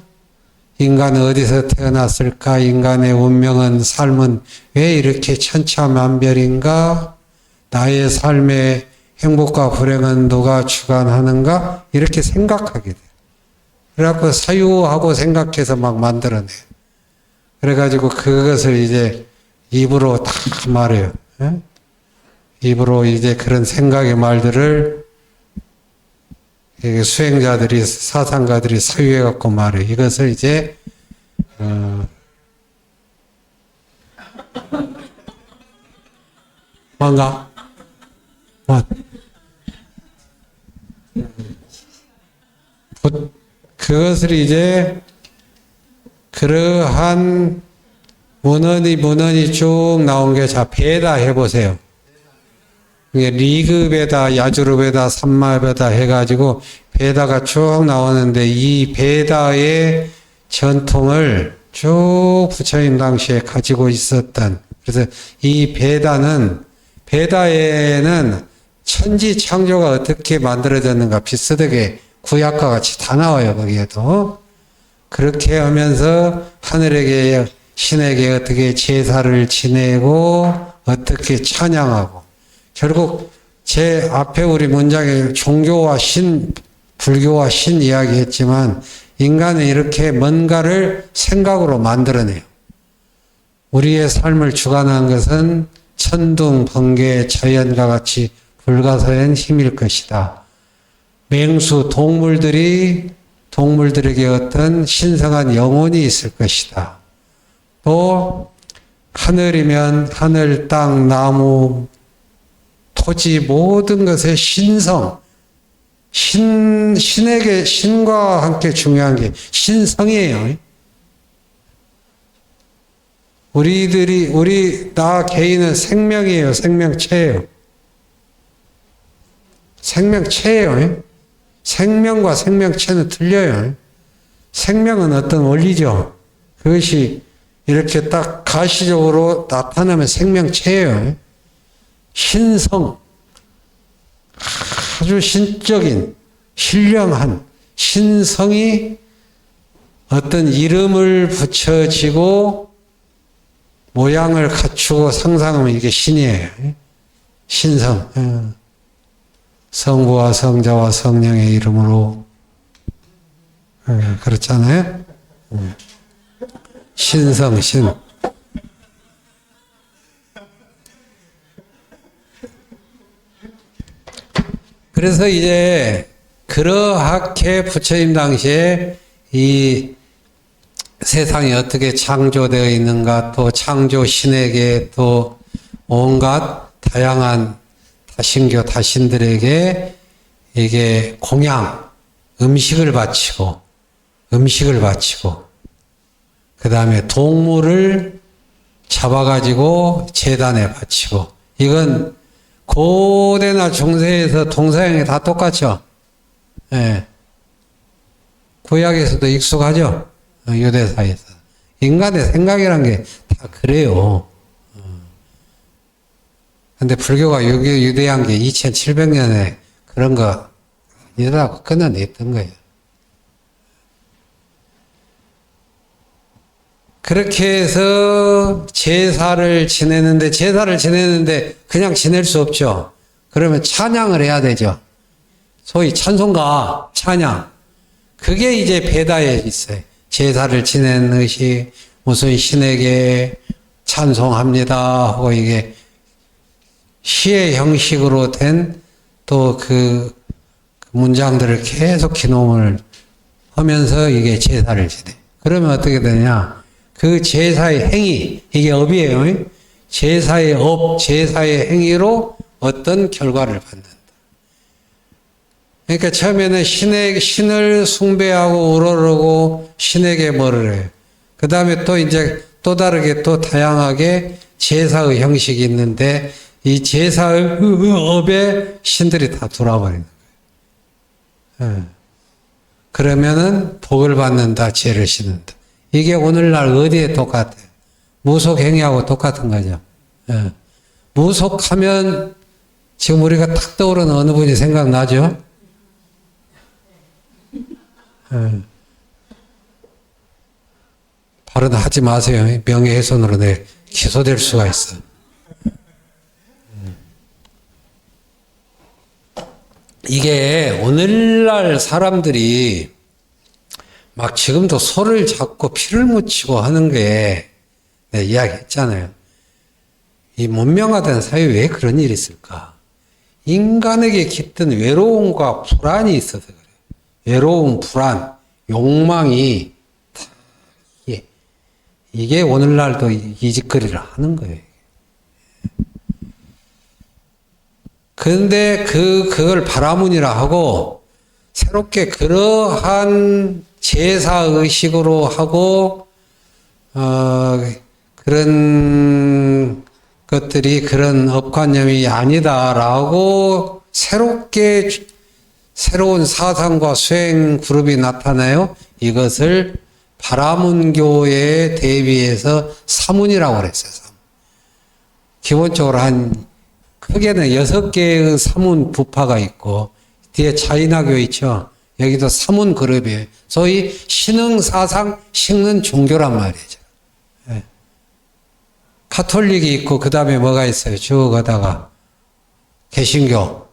인간은 어디서 태어났을까? 인간의 운명은 삶은 왜 이렇게 천차만별인가? 나의 삶의 행복과 불행은 누가 주관하는가? 이렇게 생각하게 돼요. 그래갖고 사유하고 생각해서 막 만들어내요. 그래가지고 그것을 이제 입으로 다 말해요. 입으로 이제 그런 생각의 말들을 수행자들이, 사상가들이 사유해갖고 말해요. 이것을 이제, 뭔가? 그것을 이제, 그러한 문헌이 쭉 나온 게, 자, 베다 해보세요. 리그베다, 야주르베다, 삼마베다 해가지고 베다가 쭉 나오는데 이 베다의 전통을 쭉 부처님 당시에 가지고 있었던, 그래서 이 베다에는 천지 창조가 어떻게 만들어졌는가 비슷하게 구약과 같이 다 나와요. 거기에도. 그렇게 하면서 하늘에게 신에게 어떻게 제사를 지내고 어떻게 찬양하고 결국 제 앞에 우리 문장에 종교와 신 불교와 신 이야기했지만 인간은 이렇게 뭔가를 생각으로 만들어내요. 우리의 삶을 주관한 것은 천둥, 번개, 자연과 같이 불가사의한 힘일 것이다. 맹수, 동물들에게 어떤 신성한 영혼이 있을 것이다. 또 하늘이면 하늘, 땅, 나무, 토지 모든 것의 신성, 신에게, 신과 함께 중요한 게 신성이에요. 나 개인은 생명이에요. 생명체예요. 생명체예요. 생명과 생명체는 틀려요. 생명은 어떤 원리죠. 그것이 이렇게 딱 가시적으로 나타나면 생명체예요. 신성, 아주 신적인, 신령한 신성이 어떤 이름을 붙여지고 모양을 갖추고 상상하면 이게 신이에요. 신성. 성부와 성자와 성령의 이름으로 그렇잖아요. 신성, 신. 그래서 이제 그러하게 부처님 당시에 이 세상이 어떻게 창조되어 있는가, 또 창조 신에게 또 온갖 다양한 다신교 다신들에게 이게 공양, 음식을 바치고 그 다음에 동물을 잡아가지고 제단에 바치고, 이건 고대나 중세에서 동서양이 다 똑같죠. 예. 구약에서도 익숙하죠. 유대사에서. 인간의 생각이란 게 다 그래요. 근데 불교가 유대한 게 2700년에 그런 거 아니라고 끊어냈던 거예요. 그렇게 해서 제사를 지내는데 그냥 지낼 수 없죠. 그러면 찬양을 해야 되죠. 소위 찬송가, 찬양. 그게 이제 베다에 있어요. 제사를 지내는 것이 무슨 신에게 찬송합니다 하고 이게 시의 형식으로 된 또 그 문장들을 계속 기놈을 하면서 이게 제사를 지내. 그러면 어떻게 되냐? 그 제사의 행위, 이게 업이에요. 제사의 업, 제사의 행위로 어떤 결과를 받는다. 그러니까 처음에는 신을 숭배하고 우러르고 신에게 뭐를 해요. 그 다음에 또 이제 또 다르게 또 다양하게 제사의 형식이 있는데 이 제사의 업에 신들이 다 돌아버리는 거예요. 그러면은 복을 받는다, 죄를 씻는다. 이게 오늘날 어디에 똑같아요? 무속행위하고 똑같은 거죠. 무속하면 지금 우리가 딱 떠오르는 어느 분이 생각나죠? 발언하지 마세요. 명예훼손으로 내 기소될 수가 있어. 이게 오늘날 사람들이 막 지금도 소를 잡고 피를 묻히고 하는 게 내가 이야기했잖아요. 이 문명화된 사회에 왜 그런 일이 있을까? 인간에게 깃든 외로움과 불안이 있어서 그래요. 외로움, 불안, 욕망이 이게 오늘날도 이 짓거리를 하는 거예요. 그런데 그걸 바라문이라 하고 새롭게 그러한 제사의식으로 하고 그런 것들이 그런 업관념이 아니다라고 새롭게 새로운 사상과 수행 그룹이 나타나요. 이것을 바라문교에 대비해서 사문이라고 그랬어요. 기본적으로 크게는 6개의 사문 부파가 있고 뒤에 차이나교 있죠. 여기도 사문 그룹이에요. 소위 신흥사상 식는 종교란 말이죠. 예. 카톨릭이 있고 그 다음에 뭐가 있어요? 쭉 가다가 개신교,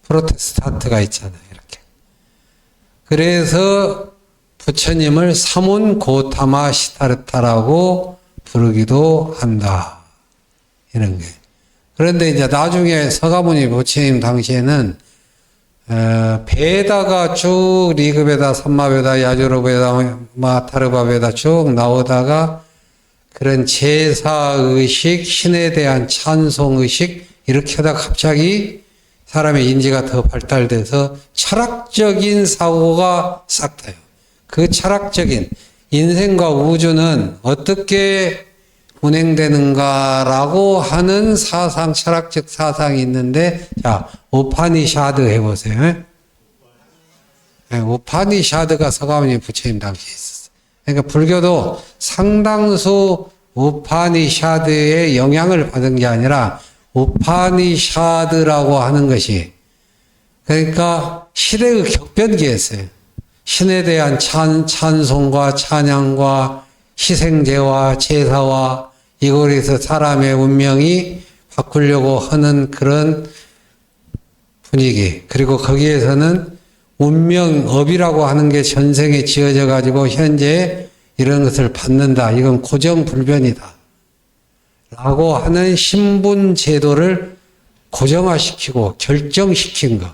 프로테스탄트가 있잖아요. 이렇게. 그래서 부처님을 사문 고타마 시타르타라고 부르기도 한다. 이런 게. 그런데 이제 나중에 서가모니 부처님 당시에는 베다가 쭉 리그베다, 삼마베다, 야주로베다, 마타르바베다 쭉 나오다가 그런 제사의식, 신에 대한 찬송의식 이렇게 하다가 갑자기 사람의 인지가 더 발달돼서 철학적인 사고가 싹 타요. 그 철학적인 인생과 우주는 어떻게 운행되는가라고 하는 사상, 철학적 사상이 있는데, 자, 우파니샤드 해보세요. 네, 우파니샤드가 서가모니 부처님 당시에 있었어요. 그러니까 불교도 상당수 우파니샤드의 영향을 받은 게 아니라 우파니샤드라고 하는 것이, 그러니까 시대의 격변기였어요. 신에 대한 찬송과 찬양과 희생제와 제사와 이곳에서 사람의 운명이 바꾸려고 하는 그런 분위기. 그리고 거기에서는 운명업이라고 하는 게 전생에 지어져 가지고 현재 이런 것을 받는다. 이건 고정불변이다. 라고 하는 신분 제도를 고정화시키고 결정시킨 거.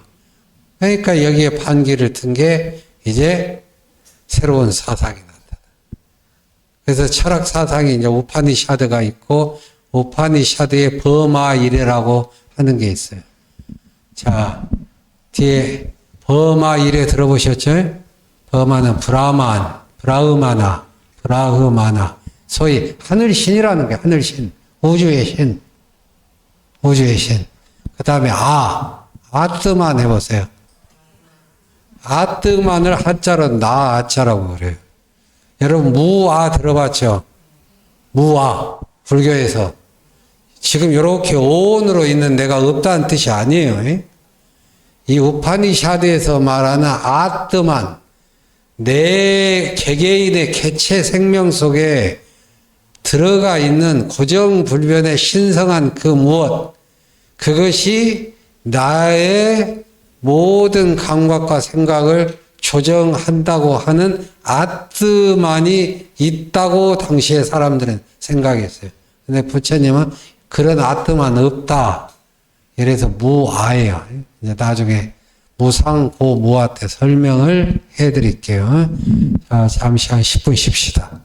그러니까 여기에 반기를 든 게 이제 새로운 사상이 난다. 그래서 철학 사상이 이제 우파니샤드가 있고 우파니샤드의 버마 이래라고 하는 게 있어요. 자, 뒤에 버마 이래 들어보셨죠? 버마는 브라흐마나. 소위 하늘신이라는 게 하늘신, 우주의 신. 그 다음에 아뜨만 해보세요. 아뜨만을 한자로 나아자라고 그래요. 여러분 무아 들어봤죠? 무아 불교에서 지금 이렇게 오온으로 있는 내가 없다는 뜻이 아니에요. 이 우파니샤드에서 말하는 아뜨만 내 개개인의 개체 생명 속에 들어가 있는 고정불변의 신성한 그 무엇, 그것이 나의 모든 감각과 생각을 조정한다고 하는 아뜨만이 있다고 당시에 사람들은 생각했어요. 근데 부처님은 그런 아뜨만 없다. 이래서 무아예요. 이제 나중에 무상고무아 때 설명을 해드릴게요. 자, 잠시 한 10분 쉽시다.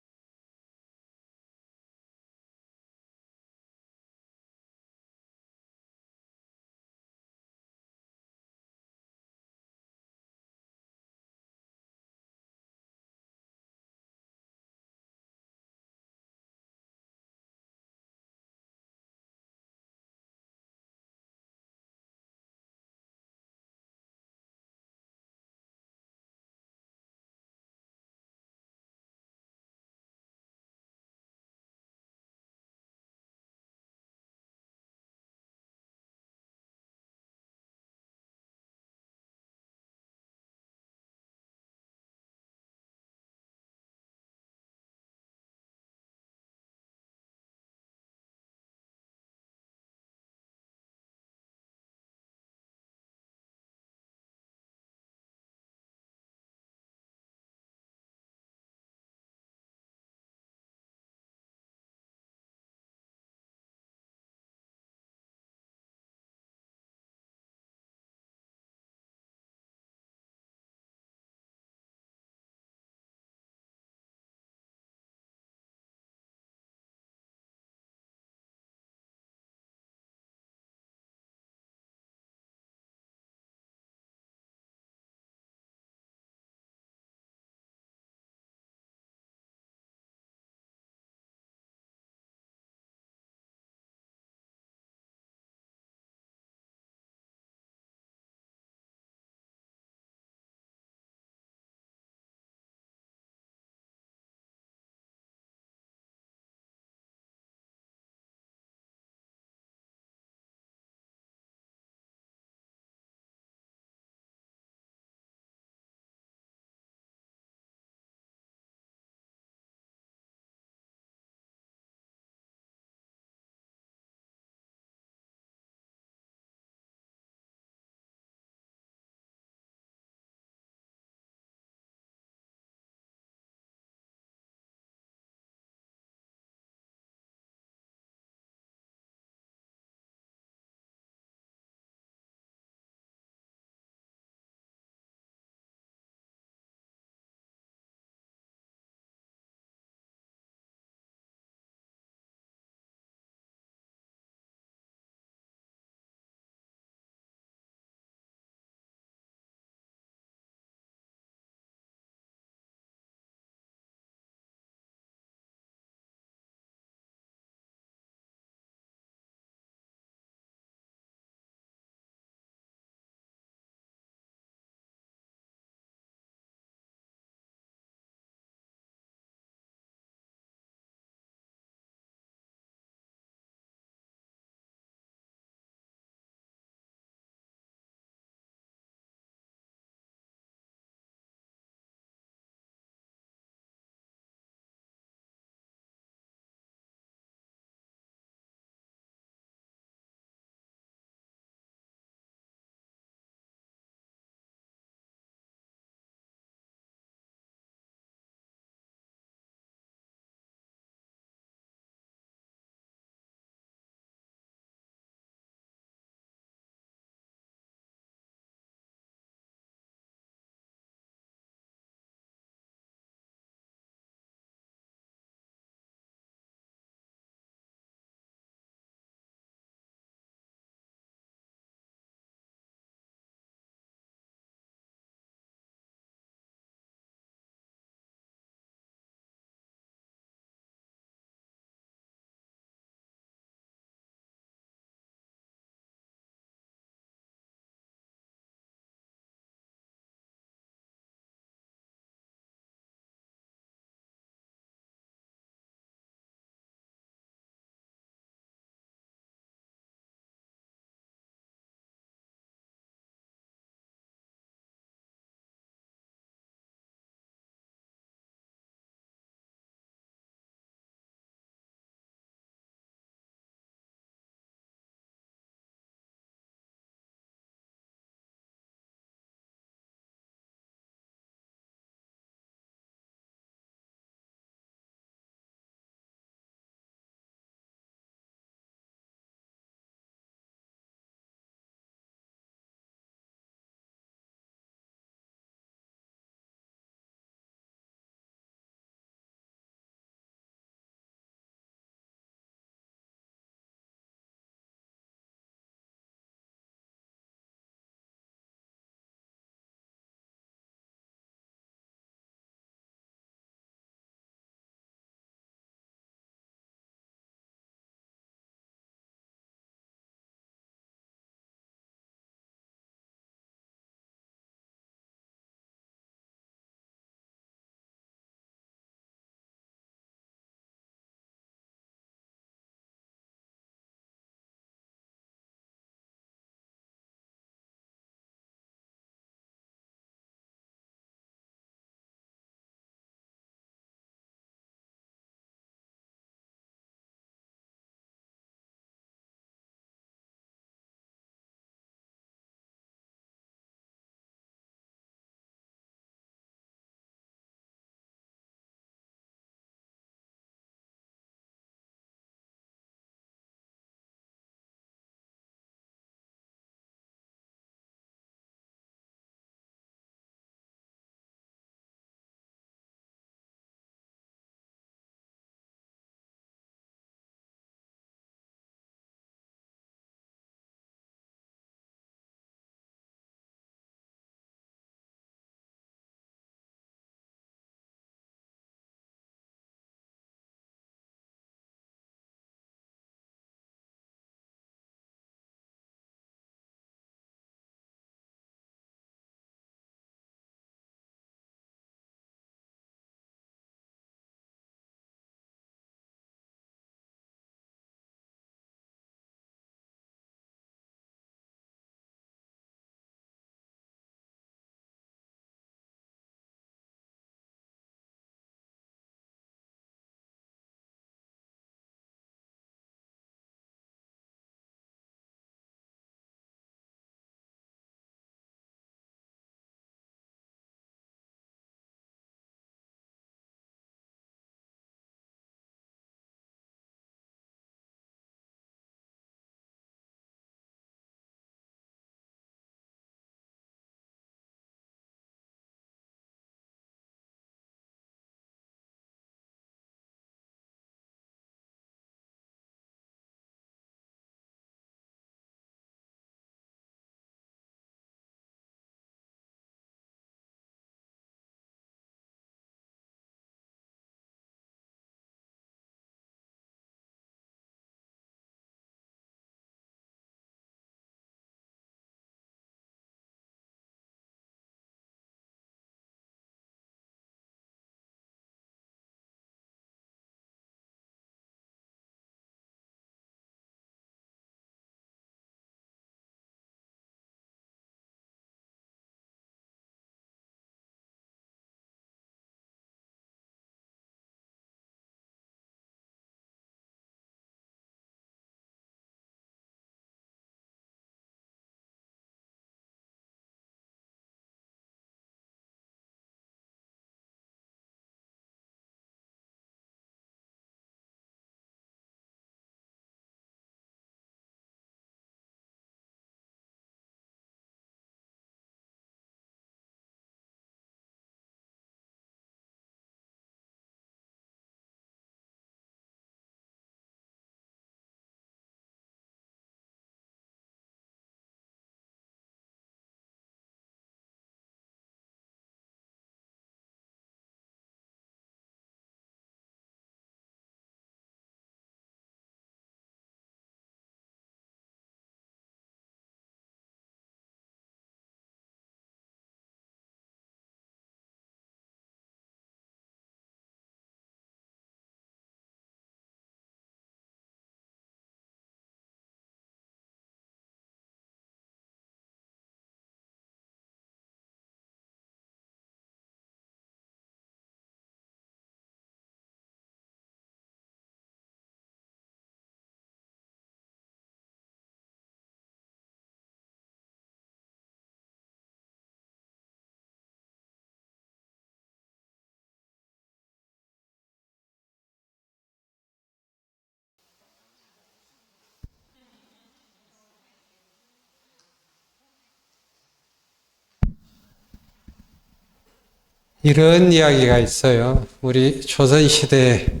이런 이야기가 있어요. 우리 조선시대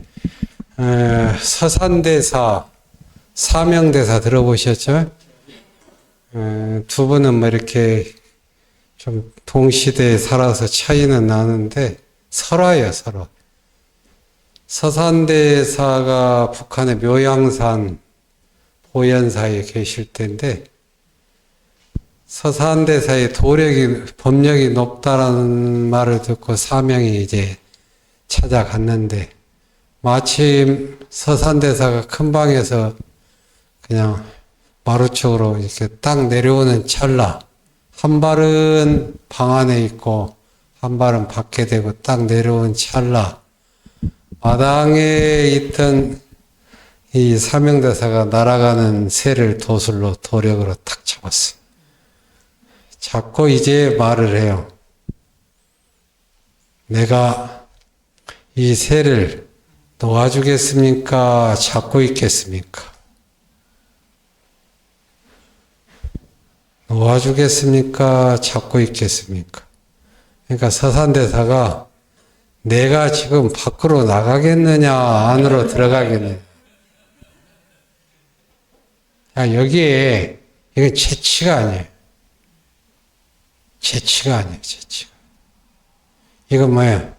서산대사, 사명대사 들어보셨죠? 두 분은 뭐 이렇게 좀 동시대에 살아서 차이는 나는데 설화예요, 설화. 서산대사가 북한의 묘양산 보현사에 계실 때인데 서산대사의 법력이 높다라는 말을 듣고 사명이 이제 찾아갔는데 마침 서산대사가 큰 방에서 그냥 마루쪽으로 이렇게 딱 내려오는 찰나 한 발은 방 안에 있고 한 발은 밖에 대고 딱 내려온 찰나 마당에 있던 이 사명대사가 날아가는 새를 도술로 도력으로 탁 잡았어요. 잡고 이제 말을 해요. 내가 이 새를 놓아주겠습니까? 잡고 있겠습니까? 놓아주겠습니까? 잡고 있겠습니까? 그러니까 서산대사가 내가 지금 밖으로 나가겠느냐, 안으로 들어가겠느냐. 야, 여기에, 이게 재치가 아니에요. 재치가 아니에요, 재치가. 이건 뭐예요?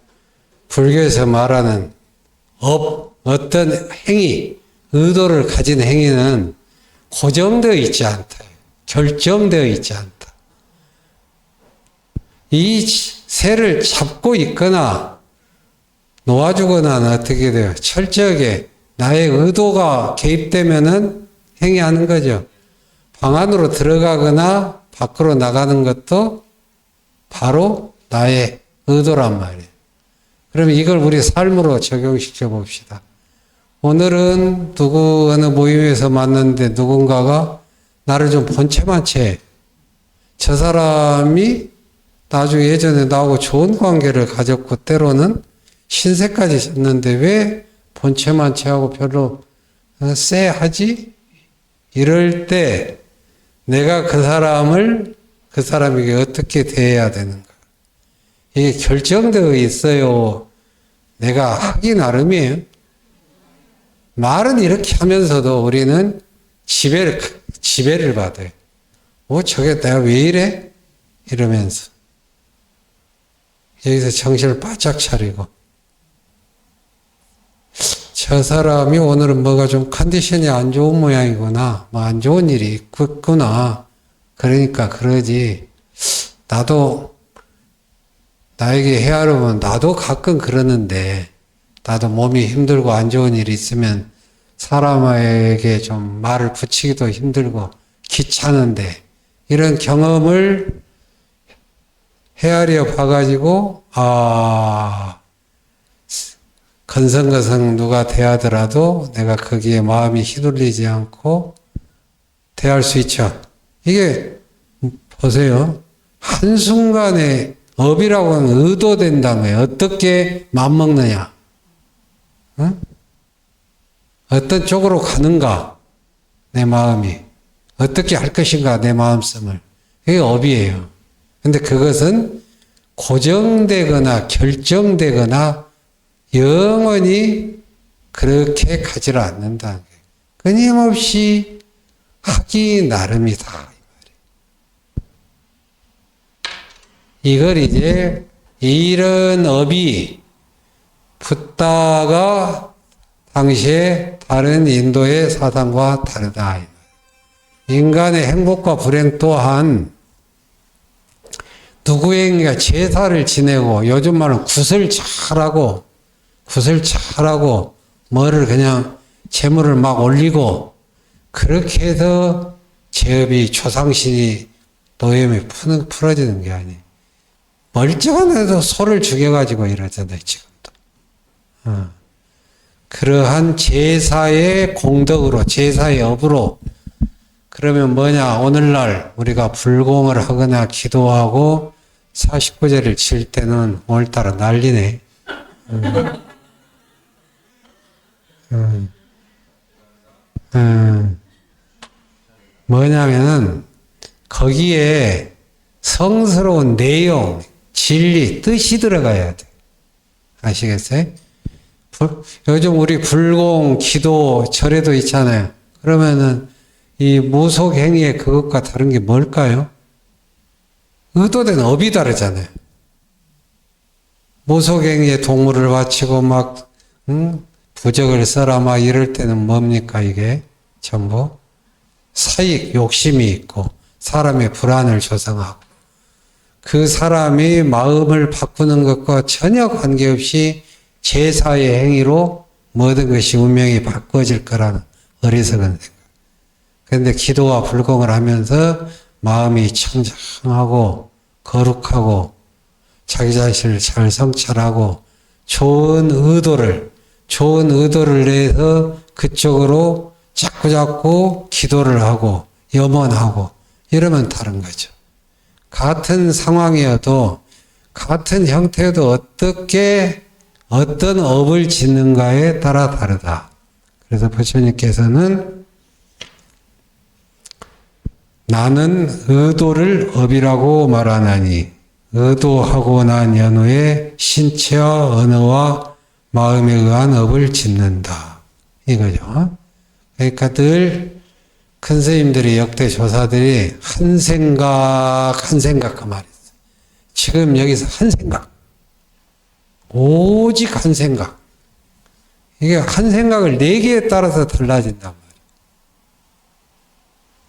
불교에서 말하는 어떤 행위, 의도를 가진 행위는 고정되어 있지 않다. 결정되어 있지 않다. 이 새를 잡고 있거나 놓아주거나는 어떻게 돼요? 철저하게 나의 의도가 개입되면은 행위하는 거죠. 방 안으로 들어가거나 밖으로 나가는 것도 바로 나의 의도란 말이에요. 그러면 이걸 우리 삶으로 적용시켜 봅시다. 오늘은 어느 모임에서 만났는데 누군가가 나를 좀 본체만 채. 저 사람이 나중에 예전에 나하고 좋은 관계를 가졌고 때로는 신세까지 졌는데 왜 본체만 채하고 별로 쎄하지? 이럴 때 내가 그 사람에게 어떻게 대해야 되는가? 이게 결정되어 있어요. 내가 하기 나름이에요. 말은 이렇게 하면서도 우리는 지배를 받아요. 저게 내가 왜 이래? 이러면서. 여기서 정신을 바짝 차리고. 저 사람이 오늘은 뭐가 좀 컨디션이 안 좋은 모양이구나. 뭐 안 좋은 일이 있구나. 그러니까 그러지. 나도 나에게 헤아려면 나도 가끔 그러는데 나도 몸이 힘들고 안 좋은 일이 있으면 사람에게 좀 말을 붙이기도 힘들고 귀찮은데 이런 경험을 헤아려 봐가지고 건성건성 누가 대하더라도 내가 거기에 마음이 휘둘리지 않고 대할 수 있죠. 이게 보세요. 한순간에 업이라고 하는 의도된다며 어떻게 맘먹느냐. 응? 어떤 쪽으로 가는가 내 마음이 어떻게 할 것인가 내 마음씀을 그게 업이에요. 근데 그것은 고정되거나 결정되거나 영원히 그렇게 가지를 않는다는 거예요. 끊임없이 하기 나름이다. 이걸 이제 이런 업이 붓다가 당시에 다른 인도의 사상과 다르다. 인간의 행복과 불행 또한 누구에게 제사를 지내고 요즘 말은 굿을 잘하고 뭐를 그냥 재물을 막 올리고 그렇게 해서 제업이 조상신이 노염이 풀어지는 게 아니에요. 멀쩡한 애도 소를 죽여가지고 이러잖아요, 지금도. 그러한 제사의 공덕으로, 제사의 업으로, 그러면 뭐냐, 오늘날 우리가 불공을 하거나 기도하고 49제를 칠 때는 오늘따라 난리네. 뭐냐면은, 거기에 성스러운 내용, 진리, 뜻이 들어가야 돼. 아시겠어요? 요즘 우리 불공, 기도, 절에도 있잖아요. 그러면은 이 무속 행위의 그것과 다른 게 뭘까요? 의도된 업이 다르잖아요. 무속 행위에 동물을 바치고 막 부적을 써라 막 이럴 때는 뭡니까 이게? 전부 사익, 욕심이 있고 사람의 불안을 조성하고 그 사람이 마음을 바꾸는 것과 전혀 관계없이 제사의 행위로 모든 것이 운명이 바꿔질 거라는 어리석은 생각. 그런데 기도와 불공을 하면서 마음이 청정하고 거룩하고 자기 자신을 잘 성찰하고 좋은 의도를 내서 그쪽으로 자꾸자꾸 기도를 하고 염원하고 이러면 다른 거죠. 같은 상황이어도 같은 형태여도 어떤 업을 짓는가에 따라 다르다. 그래서 부처님께서는 나는 의도를 업이라고 말하나니 의도하고 난 연후에 신체와 언어와 마음에 의한 업을 짓는다. 이거죠. 그러니까 늘 큰 스님들이 역대 조사들이 한 생각 그 말이었어요. 지금 여기서 한 생각. 오직 한 생각. 이게 한 생각을 4개에 따라서 달라진단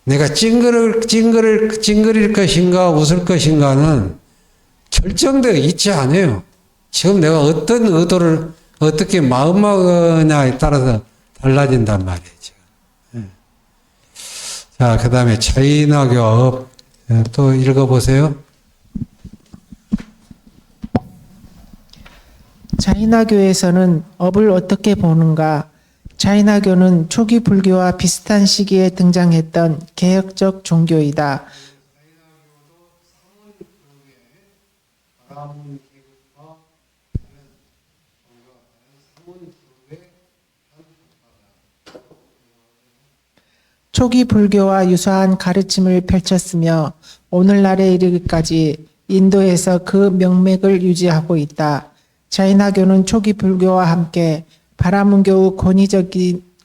말이에요. 내가 찡그릴 것인가 웃을 것인가는 결정되어 있지 않아요. 지금 내가 어떤 의도를 어떻게 마음먹으냐에 따라서 달라진단 말이에요. 자, 그 다음에 자인화교 업 또 읽어보세요. 자인화교에서는 업을 어떻게 보는가? 자인화교는 초기 불교와 비슷한 시기에 등장했던 개혁적 종교이다. 초기 불교와 유사한 가르침을 펼쳤으며 오늘날에 이르기까지 인도에서 그 명맥을 유지하고 있다. 자인화교는 초기 불교와 함께 바라문교의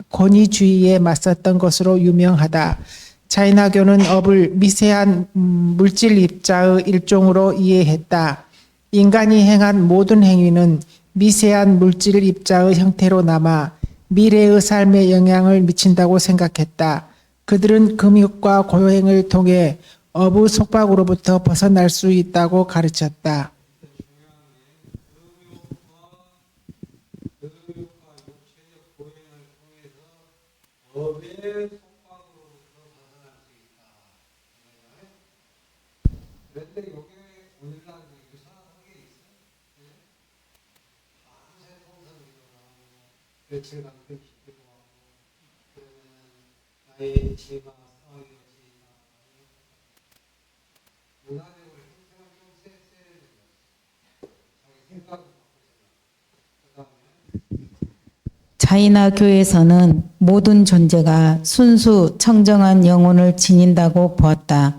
권위주의에 맞섰던 것으로 유명하다. 자인화교는 업을 미세한 물질 입자의 일종으로 이해했다. 인간이 행한 모든 행위는 미세한 물질 입자의 형태로 남아 미래의 삶에 영향을 미친다고 생각했다. 그들은 금욕과 고행을 통해 업의 속박으로부터 벗어날 수 있다고 가르쳤다. 자인화교에서는 모든 존재가 순수 청정한 영혼을 지닌다고 보았다.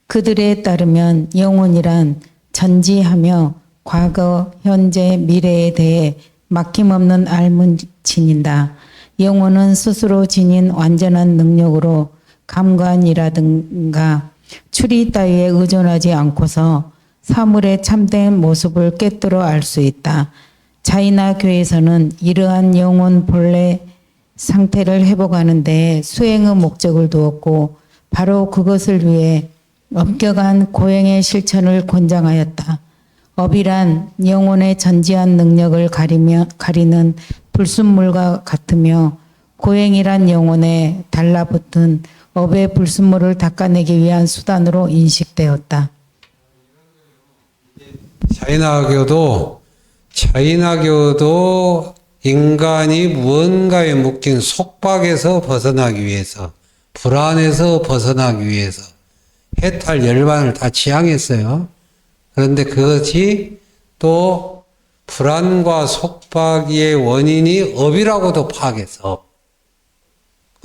그들에 따르면 영혼이란 전지하며 과거, 현재, 미래에 대해 막힘없는 알을 지닌다. 영혼은 스스로 지닌 완전한 능력으로 감관이라든가 추리 따위에 의존하지 않고서 사물의 참된 모습을 꿰뚫어 알 수 있다. 자인화교에서는 이러한 영혼 본래 상태를 회복하는 데 수행의 목적을 두었고 바로 그것을 위해 엄격한 고행의 실천을 권장하였다. 업이란 영혼의 전지한 능력을 가리는 불순물과 같으며 고행이란 영혼에 달라붙은 업의 불순물을 닦아내기 위한 수단으로 인식되었다. 자인화교도 인간이 무언가에 묶인 속박에서 벗어나기 위해서, 불안에서 벗어나기 위해서 해탈 열반을 다 지향했어요. 그런데 그것이 또 불안과 속박의 원인이 업이라고도 파악해서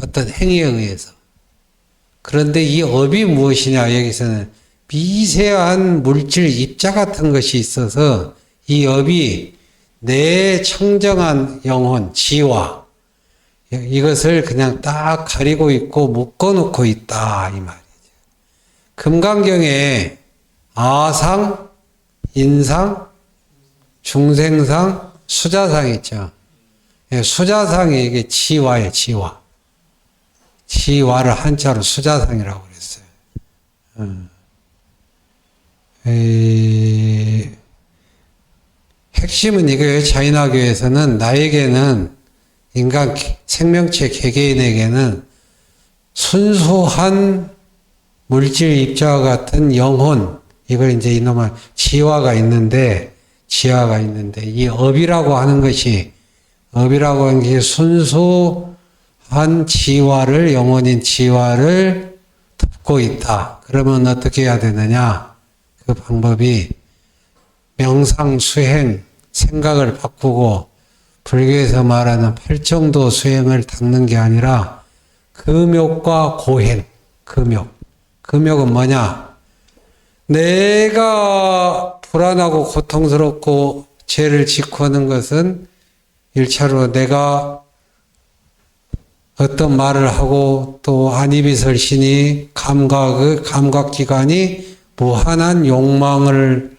어떤 행위에 의해서. 그런데 이 업이 무엇이냐, 여기서는 미세한 물질 입자 같은 것이 있어서 이 업이 내 청정한 영혼, 지와 이것을 그냥 딱 가리고 있고 묶어놓고 있다 이 말이죠. 금강경에 아상, 인상, 중생상, 수자상 있죠. 수자상이 이게 지와예요, 지와. 지와를 한자로 수자상이라고 그랬어요. 핵심은 이거예요. 자인화교에서는 나에게는 인간 생명체 개개인에게는 순수한 물질 입자와 같은 영혼, 이걸 이제 이놈의 지화가 있는데 이 업이라고 하는 것이 순수한 지화를, 영혼인 지화를 덮고 있다. 그러면 어떻게 해야 되느냐? 그 방법이 명상, 수행, 생각을 바꾸고 불교에서 말하는 팔정도 수행을 닦는 게 아니라 금욕과 고행, 금욕은 뭐냐? 내가 불안하고 고통스럽고 죄를 짓고 하는 것은 1차로 내가 어떤 말을 하고 또 안이비설신이 감각기관이 무한한 욕망을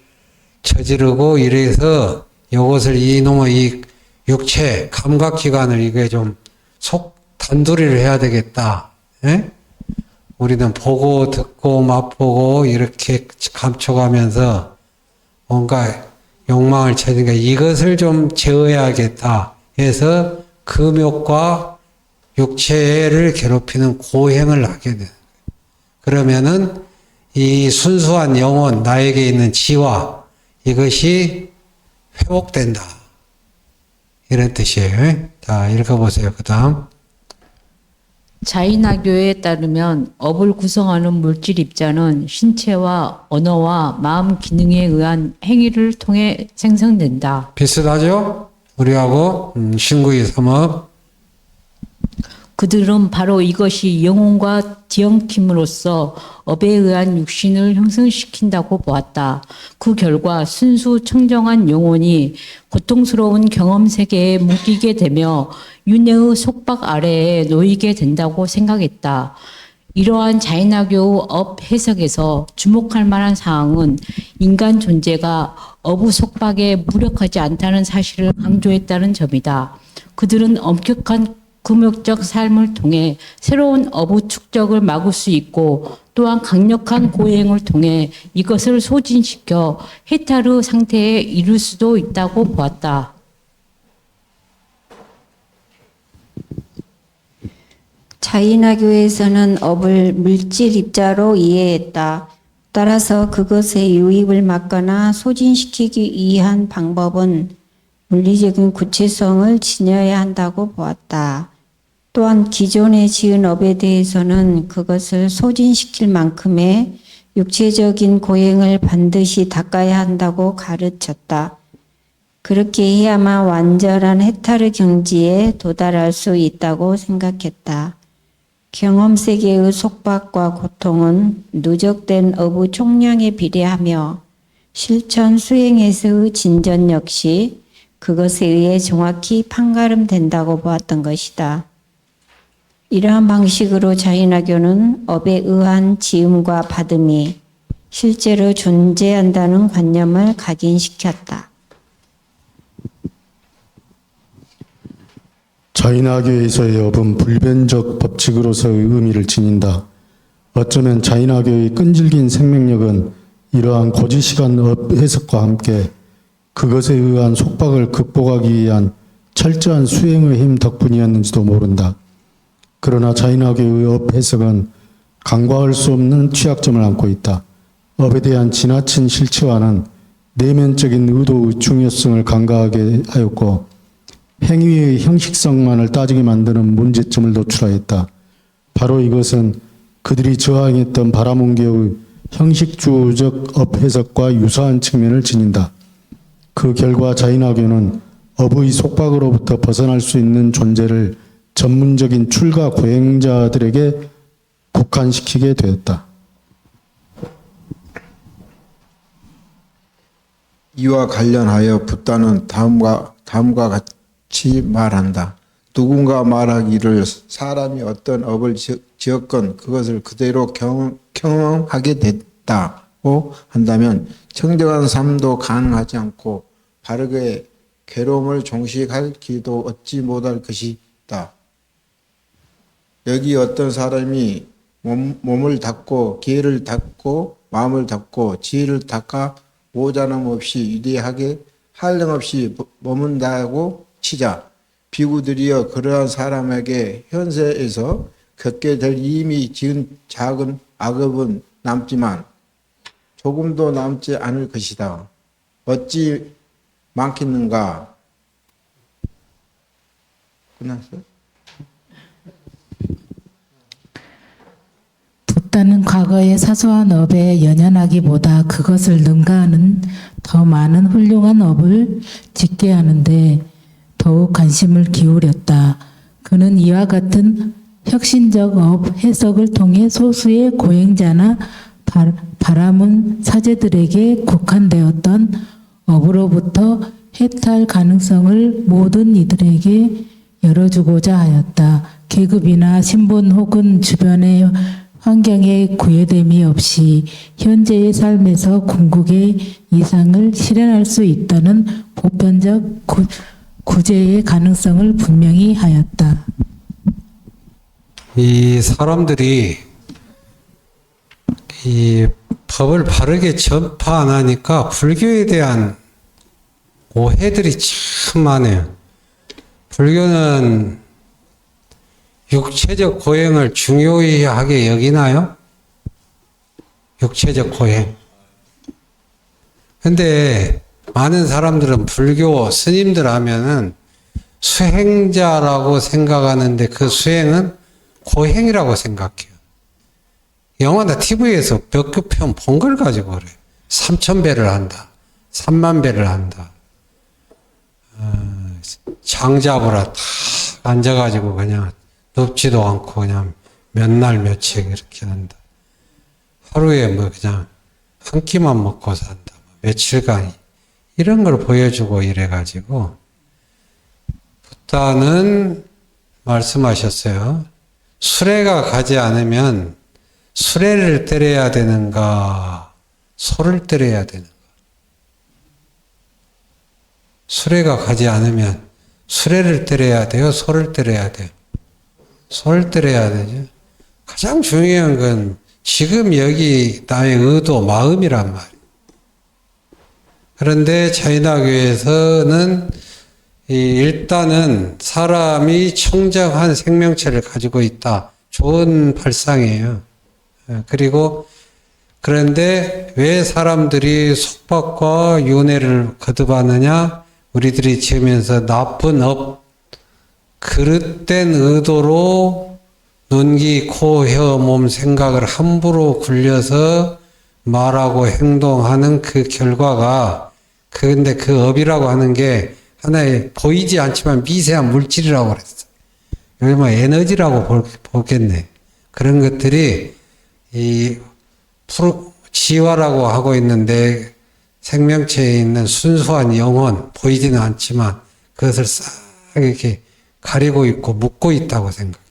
저지르고 이래서 이것을 이놈의 이 육체, 감각기관을 이게 좀 단도리를 해야 되겠다. 예? 우리는 보고 듣고 맛보고 이렇게 감춰가면서 뭔가 욕망을 찾으니까 이것을 좀 제어해야겠다 해서 금욕과 육체를 괴롭히는 고행을 하게 되는 거예요. 그러면은 이 순수한 영혼, 나에게 있는 지화, 이것이 회복된다. 이런 뜻이에요. 자, 읽어보세요. 그 다음. 자인화교에 따르면 업을 구성하는 물질 입자는 신체와 언어와 마음 기능에 의한 행위를 통해 생성된다. 비슷하죠? 우리하고 신구이 삼업. 그들은 바로 이것이 영혼과 뒤엉킴으로써 업에 의한 육신을 형성시킨다고 보았다. 그 결과 순수 청정한 영혼이 고통스러운 경험 세계에 묶이게 되며 윤회의 속박 아래에 놓이게 된다고 생각했다. 이러한 자인화교 업 해석에서 주목할 만한 사항은 인간 존재가 어부 속박에 무력하지 않다는 사실을 강조했다는 점이다. 그들은 엄격한 금욕적 삶을 통해 새로운 어부 축적을 막을 수 있고 또한 강력한 고행을 통해 이것을 소진시켜 해탈의 상태에 이를 수도 있다고 보았다. 자인화교에서는 업을 물질 입자로 이해했다. 따라서 그것의 유입을 막거나 소진시키기 위한 방법은 물리적인 구체성을 지녀야 한다고 보았다. 또한 기존에 지은 업에 대해서는 그것을 소진시킬 만큼의 육체적인 고행을 반드시 닦아야 한다고 가르쳤다. 그렇게 해야만 완전한 해탈의 경지에 도달할 수 있다고 생각했다. 경험세계의 속박과 고통은 누적된 업의 총량에 비례하며 실천 수행에서의 진전 역시 그것에 의해 정확히 판가름된다고 보았던 것이다. 이러한 방식으로 자인화교는 업에 의한 지음과 받음이 실제로 존재한다는 관념을 각인시켰다. 자인화교에서의 업은 불변적 법칙으로서의 의미를 지닌다. 어쩌면 자인화교의 끈질긴 생명력은 이러한 고지시간 업 해석과 함께 그것에 의한 속박을 극복하기 위한 철저한 수행의 힘 덕분이었는지도 모른다. 그러나 자인화교의 업 해석은 간과할 수 없는 취약점을 안고 있다. 업에 대한 지나친 실체화는 내면적인 의도의 중요성을 간과하게 하였고 행위의 형식성만을 따지게 만드는 문제점을 노출하였다. 바로 이것은 그들이 저항했던 바라문교의 형식주의적 업 해석과 유사한 측면을 지닌다. 그 결과 자인화교는 업의 속박으로부터 벗어날 수 있는 존재를 전문적인 출가 고행자들에게 국한시키게 되었다. 이와 관련하여 붓다는 다음과 같이 말한다. 누군가 말하기를 사람이 어떤 업을 지었건 그것을 그대로 경험하게 됐다고 한다면 청정한 삶도 가능하지 않고 바르게 괴로움을 종식할 기도 얻지 못할 것이다. 여기 어떤 사람이 몸을 닦고 기회를 닦고 마음을 닦고 지혜를 닦아 모자람 없이 위대하게 한량없이 머문다고 치자. 비구들이여 그러한 사람에게 현세에서 겪게 될 이미 지은 작은 악업은 남지만 조금도 남지 않을 것이다. 어찌 많겠는가? 끝났어요? 붓다는 과거의 사소한 업에 연연하기보다 그것을 능가하는 더 많은 훌륭한 업을 짓게 하는데 더욱 관심을 기울였다. 그는 이와 같은 혁신적 업 해석을 통해 소수의 고행자나 바라문 사제들에게 국한되었던 업으로부터 해탈 가능성을 모든 이들에게 열어주고자 하였다. 계급이나 신분 혹은 주변의 환경에 구애됨이 없이 현재의 삶에서 궁극의 이상을 실현할 수 있다는 보편적 구제의 가능성을 분명히 하였다. 이 사람들이 이 법을 바르게 전파 안 하니까 불교에 대한 오해들이 참 많아요. 불교는 육체적 고행을 중요하게 여기나요? 육체적 고행. 근데 많은 사람들은 불교 스님들 하면은 수행자라고 생각하는데 그 수행은 고행이라고 생각해요. 영화나 TV에서 몇 개 편 본 걸 가지고 그래. 3,000배를 한다. 3만 배를 한다. 장잡으라 탁 앉아가지고 그냥 눕지도 않고 그냥 몇 날 며칠 이렇게 한다. 하루에 뭐 그냥 한 끼만 먹고 산다. 며칠간 이런 걸 보여주고 이래가지고 붓다는 말씀하셨어요. 수레가 가지 않으면 수레를 때려야 되는가 소를 때려야 되는가. 수레가 가지 않으면 수레를 때려야 돼요? 소를 때려야 돼요? 소를 때려야 되죠. 가장 중요한 건 지금 여기 나의 의도, 마음이란 말이에요. 그런데 차이나교에서는 일단은 사람이 청정한 생명체를 가지고 있다. 좋은 발상이에요. 그리고 그런데 왜 사람들이 속박과 윤회를 거듭하느냐? 우리들이 지으면서 나쁜 업, 그릇된 의도로 눈, 귀, 코, 혀, 몸 생각을 함부로 굴려서 말하고 행동하는 그 결과가 근데 그 업이라고 하는 게 하나의 보이지 않지만 미세한 물질이라고 그랬어. 여기 뭐 에너지라고 보겠네. 그런 것들이 이 지화라고 하고 있는데 생명체에 있는 순수한 영혼 보이지는 않지만 그것을 싹 이렇게 가리고 있고 묶고 있다고 생각해.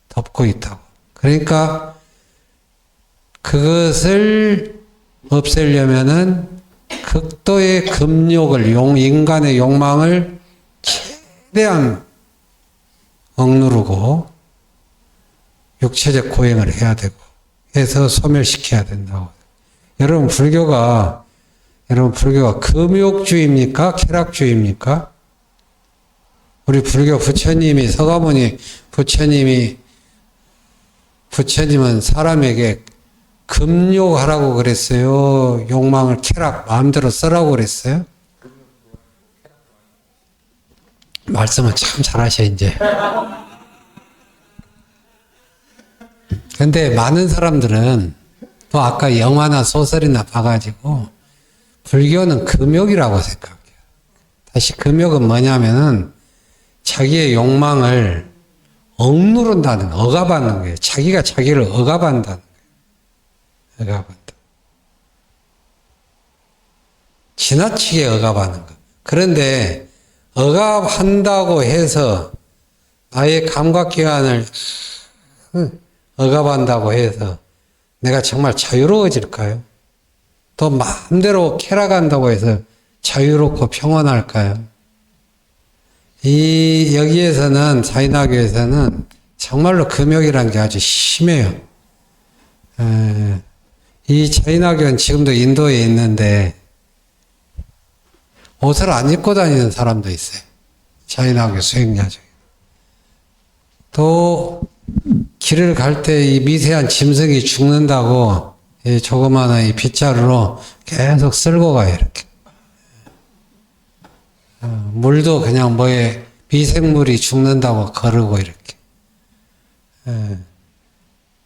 덮고 있다고. 그러니까 그것을 없애려면은 극도의 금욕을 인간의 욕망을 최대한 억누르고 육체적 고행을 해야 되고 해서 소멸시켜야 된다고. 여러분 불교가 금욕주의입니까? 쾌락주의입니까? 우리 불교 부처님이 서가모니 부처님은 사람에게 금욕하라고 그랬어요? 욕망을 쾌락 마음대로 쓰라고 그랬어요? 말씀은 참 잘하셔 이제. 근데 많은 사람들은 또 아까 영화나 소설이나 봐가지고 불교는 금욕이라고 생각해요. 다시 금욕은 뭐냐면은 자기의 욕망을 억누른다는, 억압하는 거예요. 자기가 자기를 억압한다는 거예요. 억압한다. 지나치게 억압하는 거. 그런데 억압한다고 해서 나의 감각기관을 억압한다고 해서 내가 정말 자유로워질까요? 또 마음대로 쾌락한다고 해서 자유롭고 평온할까요? 여기에서는 자인학교에서는 정말로 금욕이라는 게 아주 심해요. 이 자인학교는 지금도 인도에 있는데 옷을 안 입고 다니는 사람도 있어요. 자인학교 수행자 중에. 또 길을 갈 때 이 미세한 짐승이 죽는다고 이 조그마한 이 빗자루로 계속 쓸고 가요, 이렇게. 물도 그냥 뭐에 미생물이 죽는다고 거르고 이렇게.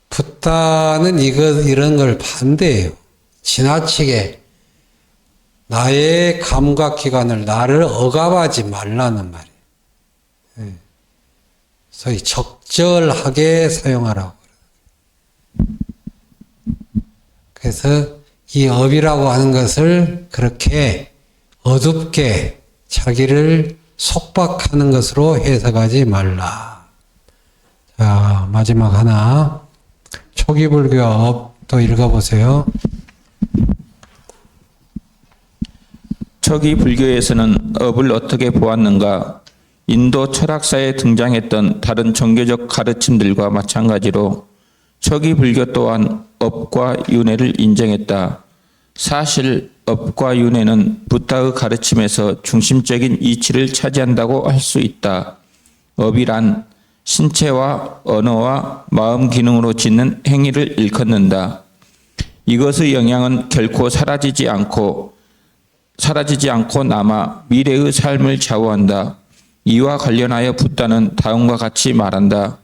붓다는 이런 걸 반대해요. 지나치게 나의 감각기관을 나를 억압하지 말라는 말이에요. 소위 적절하게 사용하라고. 그래서 이 업이라고 하는 것을 그렇게 어둡게 자기를 속박하는 것으로 해석하지 말라. 자, 마지막 하나. 초기 불교 업도 읽어보세요. 초기 불교에서는 업을 어떻게 보았는가? 인도 철학사에 등장했던 다른 종교적 가르침들과 마찬가지로 초기 불교 또한 업과 윤회를 인정했다. 사실 업과 윤회는 부타의 가르침에서 중심적인 이치를 차지한다고 할 수 있다. 업이란 신체와 언어와 마음 기능으로 짓는 행위를 일컫는다. 이것의 영향은 결코 사라지지 않고 남아 미래의 삶을 좌우한다. 이와 관련하여 붓다는 다음과 같이 말한다.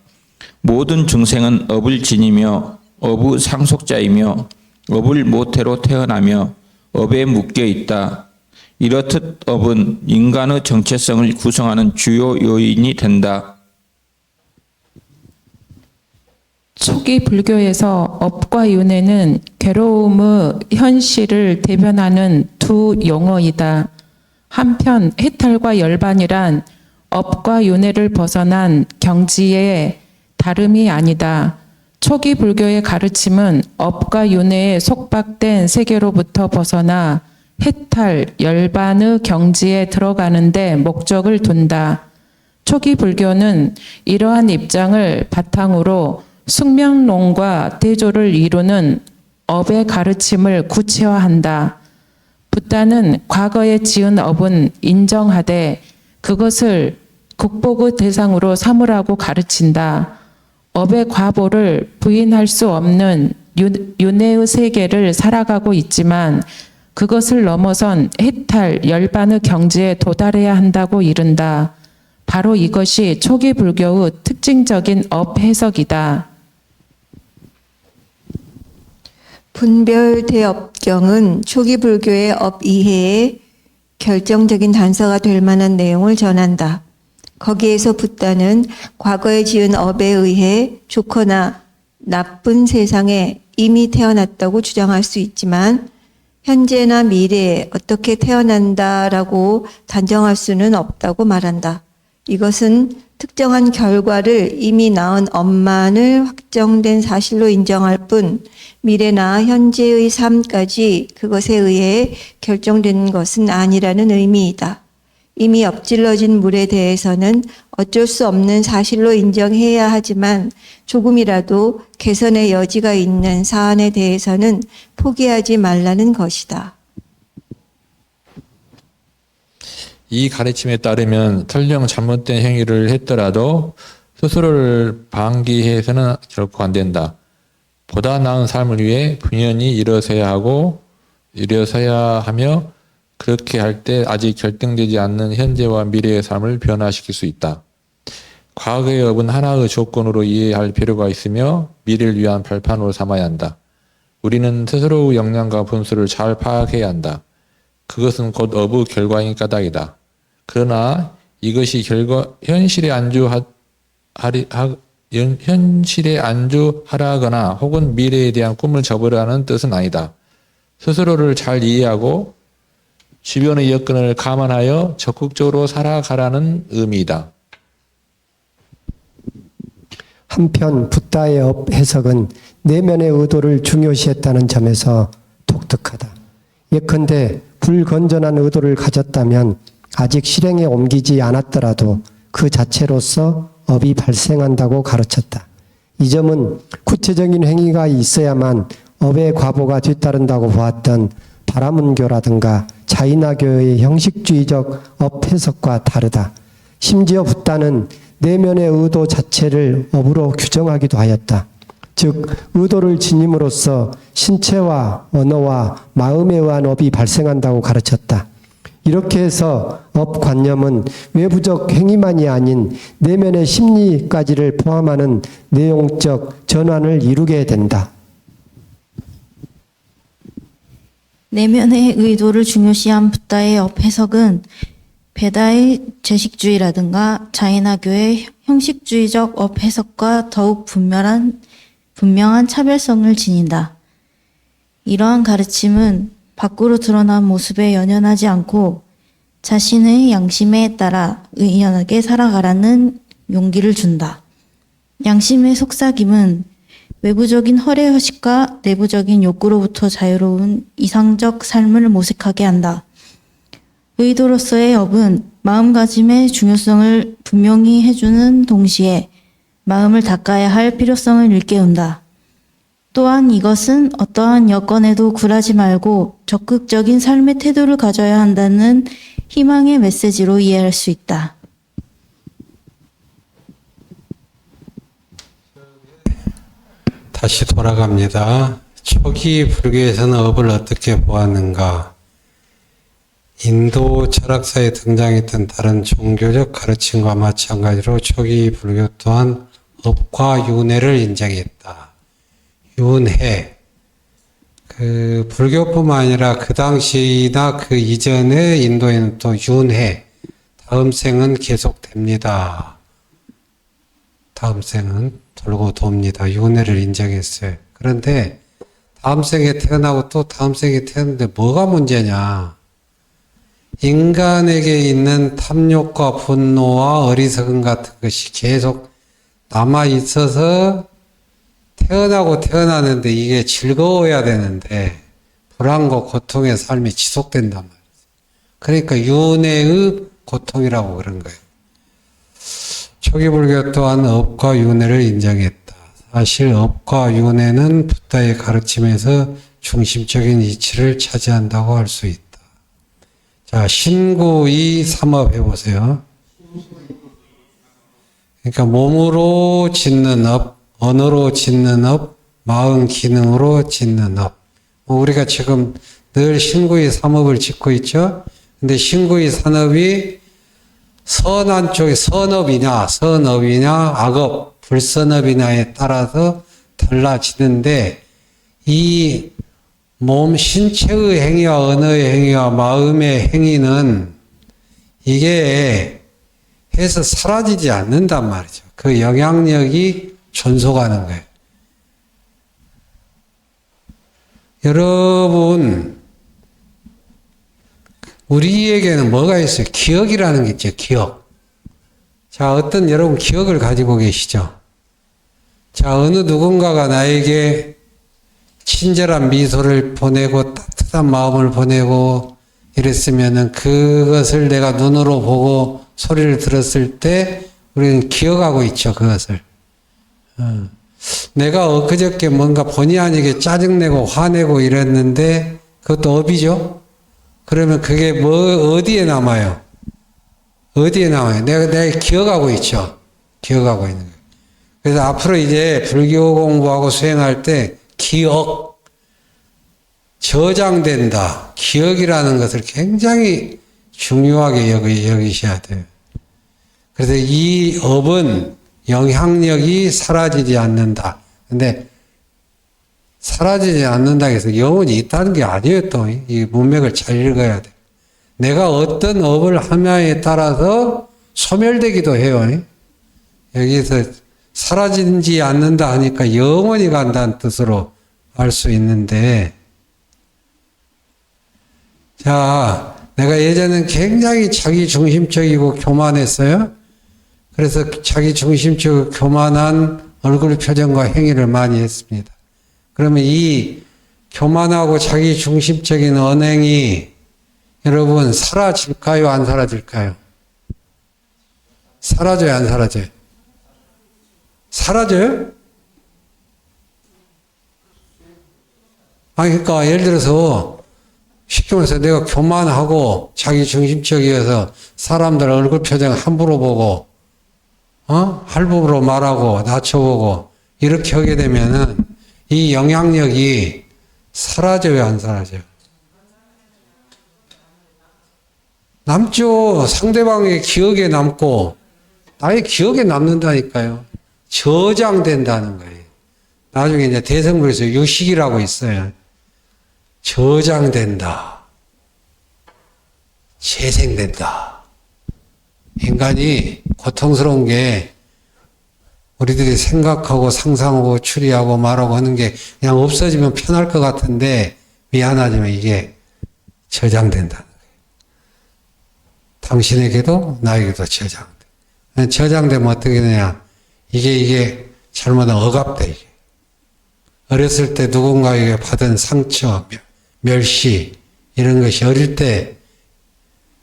모든 중생은 업을 지니며 업의 상속자이며 업을 모태로 태어나며 업에 묶여 있다. 이렇듯 업은 인간의 정체성을 구성하는 주요 요인이 된다. 초기 불교에서 업과 윤회는 괴로움의 현실을 대변하는 두 용어이다. 한편 해탈과 열반이란 업과 윤회를 벗어난 경지의 다름이 아니다. 초기 불교의 가르침은 업과 윤회에 속박된 세계로부터 벗어나 해탈, 열반의 경지에 들어가는 데 목적을 둔다. 초기 불교는 이러한 입장을 바탕으로 숙명론과 대조를 이루는 업의 가르침을 구체화한다. 붓다는 과거에 지은 업은 인정하되 그것을 극복의 대상으로 삼으라고 가르친다. 업의 과보를 부인할 수 없는 윤회의 세계를 살아가고 있지만 그것을 넘어선 해탈, 열반의 경지에 도달해야 한다고 이른다. 바로 이것이 초기 불교의 특징적인 업 해석이다. 분별대업경은 초기 불교의 업 이해에 결정적인 단서가 될 만한 내용을 전한다. 거기에서 붓다는 과거에 지은 업에 의해 좋거나 나쁜 세상에 이미 태어났다고 주장할 수 있지만 현재나 미래에 어떻게 태어난다라고 단정할 수는 없다고 말한다. 이것은 특정한 결과를 이미 낳은 엄만을 확정된 사실로 인정할 뿐 미래나 현재의 삶까지 그것에 의해 결정된 것은 아니라는 의미이다. 이미 엎질러진 물에 대해서는 어쩔 수 없는 사실로 인정해야 하지만 조금이라도 개선의 여지가 있는 사안에 대해서는 포기하지 말라는 것이다. 이 가르침에 따르면 설령 잘못된 행위를 했더라도 스스로를 방기해서는 결코 안 된다. 보다 나은 삶을 위해 분연히 일어서야 하며 그렇게 할 때 아직 결정되지 않는 현재와 미래의 삶을 변화시킬 수 있다. 과거의 업은 하나의 조건으로 이해할 필요가 있으며 미래를 위한 발판으로 삼아야 한다. 우리는 스스로의 역량과 분수를 잘 파악해야 한다. 그것은 곧 업의 결과인 까닭이다. 그러나 이것이 현실에 안주하라거나 혹은 미래에 대한 꿈을 접으라는 뜻은 아니다. 스스로를 잘 이해하고 주변의 여건을 감안하여 적극적으로 살아가라는 의미이다. 한편 붓다의 업 해석은 내면의 의도를 중요시했다는 점에서 독특하다. 예컨대 불건전한 의도를 가졌다면 아직 실행에 옮기지 않았더라도 그 자체로서 업이 발생한다고 가르쳤다. 이 점은 구체적인 행위가 있어야만 업의 과보가 뒤따른다고 보았던 바라문교라든가 자이나교의 형식주의적 업 해석과 다르다. 심지어 붓다는 내면의 의도 자체를 업으로 규정하기도 하였다. 즉 의도를 지님으로써 신체와 언어와 마음에 의한 업이 발생한다고 가르쳤다. 이렇게 해서 업관념은 외부적 행위만이 아닌 내면의 심리까지를 포함하는 내용적 전환을 이루게 된다. 내면의 의도를 중요시한 붓다의 업 해석은 베다의 제식주의라든가 자이나교의 형식주의적 업 해석과 더욱 분명한 차별성을 지닌다. 이러한 가르침은 밖으로 드러난 모습에 연연하지 않고 자신의 양심에 따라 의연하게 살아가라는 용기를 준다. 양심의 속삭임은 외부적인 허례허식과 내부적인 욕구로부터 자유로운 이상적 삶을 모색하게 한다. 의도로서의 업은 마음가짐의 중요성을 분명히 해주는 동시에 마음을 닦아야 할 필요성을 일깨운다. 또한 이것은 어떠한 여건에도 굴하지 말고 적극적인 삶의 태도를 가져야 한다는 희망의 메시지로 이해할 수 있다. 다시 돌아갑니다. 초기 불교에서는 업을 어떻게 보았는가? 인도 철학사에 등장했던 다른 종교적 가르침과 마찬가지로 초기 불교 또한 업과 윤회를 인정했다. 윤회. 불교뿐만 아니라 그 당시나 그 이전에 인도에는 또 윤회. 다음 생은 계속됩니다. 다음 생은 돌고 돕니다. 윤회를 인정했어요. 그런데 다음 생에 태어나고 또 다음 생에 태어났는데 뭐가 문제냐? 인간에게 있는 탐욕과 분노와 어리석음 같은 것이 계속 남아 있어서 태어나고 태어나는데 이게 즐거워야 되는데 불안과 고통의 삶이 지속된단 말이에요. 그러니까 윤회의 고통이라고 그런 거예요. 초기 불교 또한 업과 윤회를 인정했다. 사실 업과 윤회는 붓다의 가르침에서 중심적인 위치를 차지한다고 할 수 있다. 자, 신구의 삼업 해보세요. 그러니까 몸으로 짓는 업, 언어로 짓는 업, 마음 기능으로 짓는 업. 우리가 지금 늘 신구의 삼업을 짓고 있죠. 근데 신구의 산업이 선한 쪽이 선업이냐 악업, 불선업이냐에 따라서 달라지는데 이 몸 신체의 행위와 언어의 행위와 마음의 행위는 이게 해서 사라지지 않는단 말이죠. 그 영향력이 존속하는 거예요. 여러분, 우리에게는 뭐가 있어요? 기억이라는 게 있죠. 기억. 자, 어떤 여러분 기억을 가지고 계시죠? 자, 어느 누군가가 나에게 친절한 미소를 보내고 따뜻한 마음을 보내고 이랬으면은 그것을 내가 눈으로 보고 소리를 들었을 때 우리는 기억하고 있죠. 그것을. 내가 엊그저께 뭔가 본의 아니게 짜증내고 화내고 이랬는데 그것도 업이죠. 그러면 그게 어디에 남아요? 어디에 남아요? 내가 기억하고 있죠. 기억하고 있는 거예요. 그래서 앞으로 이제 불교 공부하고 수행할 때 기억, 저장된다. 기억이라는 것을 굉장히 중요하게 여기셔야 돼요. 그래서 이 업은 영향력이 사라지지 않는다. 근데 사라지지 않는다 해서 영원히 있다는 게 아니에요. 또 이 문맥을 잘 읽어야 돼. 내가 어떤 업을 하냐에 따라서 소멸되기도 해요. 여기서 사라지지 않는다 하니까 영원히 간다는 뜻으로 알 수 있는데, 자, 내가 예전엔 굉장히 자기 중심적이고 교만했어요. 그래서 자기 중심적이고 교만한 얼굴 표정과 행위를 많이 했습니다. 그러면 이 교만하고 자기 중심적인 언행이 여러분 사라질까요? 안 사라질까요? 사라져요? 안 사라져요? 사라져요? 아니, 그러니까 예를 들어서 쉽게 말해서 내가 교만하고 자기 중심적이어서 사람들 얼굴 표정 함부로 보고 할부로 말하고 낮춰보고 이렇게 하게 되면은 이 영향력이 사라져요, 안 사라져요? 남죠. 상대방의 기억에 남고 나의 기억에 남는다니까요. 저장된다는 거예요. 나중에 이제 대성문에서 유식이라고 있어요. 저장된다. 재생된다. 인간이 고통스러운 게 우리들이 생각하고 상상하고 추리하고 말하고 하는 게 그냥 없어지면 편할 것 같은데 미안하지만 이게 저장된다는 거예요. 당신에게도 나에게도 저장돼. 저장되면 어떻게 되냐. 이게 잘못하면 억압돼. 이게. 어렸을 때 누군가에게 받은 상처, 멸시 이런 것이 어릴 때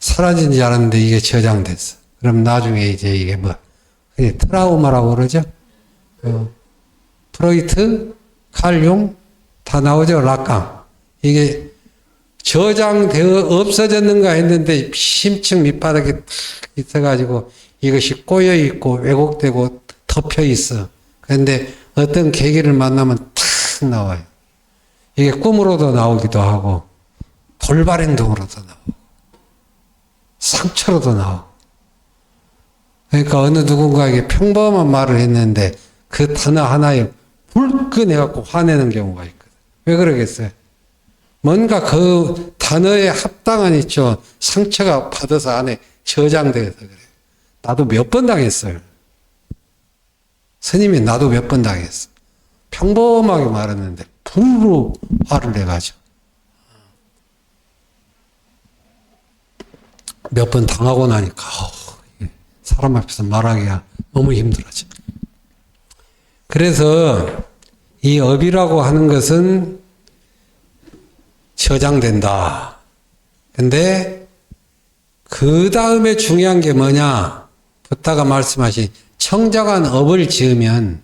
사라진 줄 알았는데 이게 저장됐어. 그럼 나중에 이제 이게 트라우마라고 그러죠. 프로이트, 칼융 다 나오죠. 락강. 이게 저장되어 없어졌는가 했는데 심층 밑바닥에 탁 있어가지고 이것이 꼬여있고 왜곡되고 덮여있어. 그런데 어떤 계기를 만나면 탁 나와요. 이게 꿈으로도 나오기도 하고 돌발 행동으로도 나오고 상처로도 나오고. 그러니까 어느 누군가에게 평범한 말을 했는데 그 단어 하나에 불끈해갖고 화내는 경우가 있거든. 왜 그러겠어요? 뭔가 그 단어에 합당한 있죠. 상처가 받아서 안에 저장돼서 그래요. 나도 몇 번 당했어요. 스님이 나도 몇 번 당했어. 평범하게 말했는데 불로 화를 내가지고 몇 번 당하고 나니까 사람 앞에서 말하기가 너무 힘들어져. 그래서 이 업이라고 하는 것은 저장된다. 근데 그 다음에 중요한 게 뭐냐? 부타가 말씀하신 청정한 업을 지으면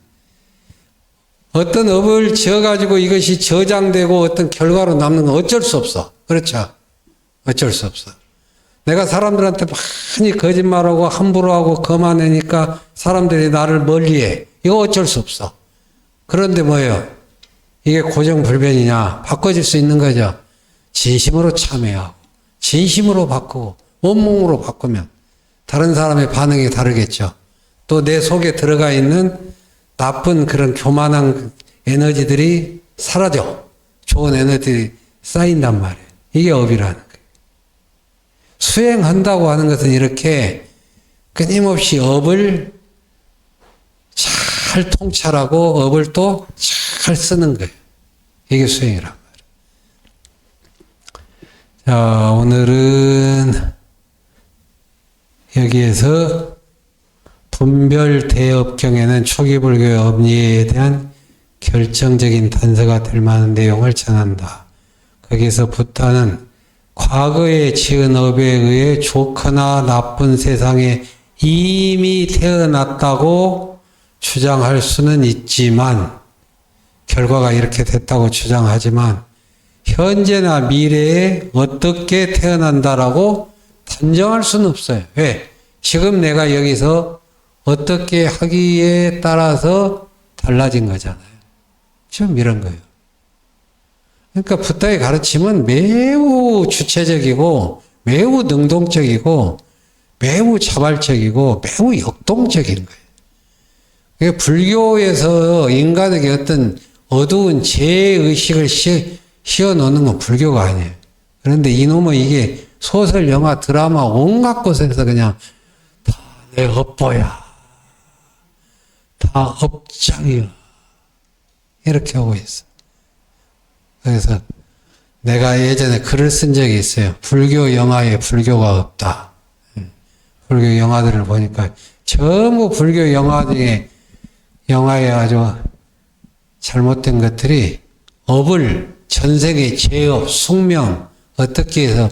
어떤 업을 지어가지고 이것이 저장되고 어떤 결과로 남는 건 어쩔 수 없어. 그렇죠? 어쩔 수 없어. 내가 사람들한테 많이 거짓말하고 함부로 하고 거만하니까 사람들이 나를 멀리해. 이거 어쩔 수 없어. 그런데 뭐예요? 이게 고정불변이냐? 바꿔질 수 있는 거죠. 진심으로 참여하고 진심으로 바꾸고 온몸으로 바꾸면 다른 사람의 반응이 다르겠죠. 또 내 속에 들어가 있는 나쁜 그런 교만한 에너지들이 사라져. 좋은 에너지들이 쌓인단 말이에요. 이게 업이라는 거예요. 수행한다고 하는 것은 이렇게 끊임없이 업을 잘 통찰하고 업을 또 잘 쓰는 거예요. 이게 수행이란 말이에요. 자, 오늘은 여기에서 분별대업경에는 초기 불교의 업리에 대한 결정적인 단서가 될 만한 내용을 전한다. 거기서 부타는 과거에 지은 업에 의해 좋거나 나쁜 세상에 이미 태어났다고 주장할 수는 있지만, 결과가 이렇게 됐다고 주장하지만 현재나 미래에 어떻게 태어난다라고 단정할 수는 없어요. 왜? 지금 내가 여기서 어떻게 하기에 따라서 달라진 거잖아요. 지금 이런 거예요. 그러니까 부타의 가르침은 매우 주체적이고 매우 능동적이고 매우 자발적이고 매우 역동적인 거예요. 그러니까 불교에서 인간에게 어떤 어두운 죄의식을 씌워놓는 건 불교가 아니에요. 그런데 이놈은 이게 소설, 영화, 드라마 온갖 곳에서 그냥 다 내 업보야. 다 업장이야. 이렇게 하고 있어. 그래서 내가 예전에 글을 쓴 적이 있어요. 불교 영화에 불교가 없다. 불교 영화들을 보니까 전부 불교 영화 중에 영화에 아주 잘못된 것들이 업을 전생의 죄업, 숙명 어떻게 해서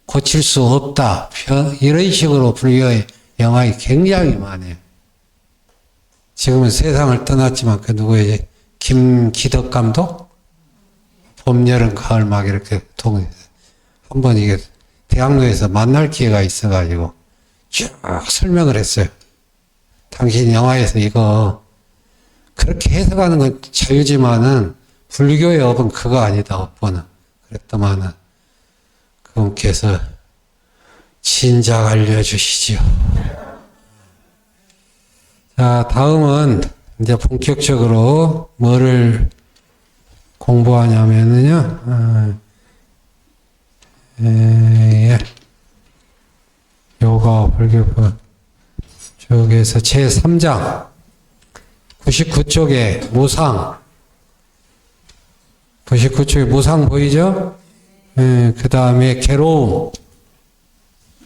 고칠 수 없다. 이런 식으로 불교의 영화에 굉장히 많아요. 지금은 세상을 떠났지만 그 누구예요? 김기덕 감독? 봄, 여름, 가을 막 이렇게 한번 이게 대학로에서 만날 기회가 있어가지고 쭉 설명을 했어요. 당신 영화에서 이거 그렇게 해석하는 건 자유지만은 불교의 업은 그거 아니다, 업보는. 그랬더만은 그분께서 진작 알려주시지요. 자, 다음은 이제 본격적으로 뭐를 공부하냐면은요, 요가 불교법 쪽에서 제3장 99쪽에 무상 99쪽에 무상 보이죠? 그 다음에 괴로움,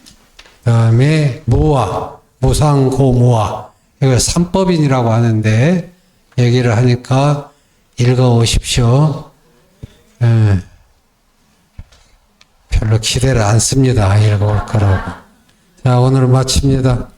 그 다음에 무아, 무상고무아, 이거 삼법인이라고 하는데 얘기를 하니까 읽어오십시오. 별로 기대를 안 씁니다. 읽어올 거라고. 자, 오늘 마칩니다.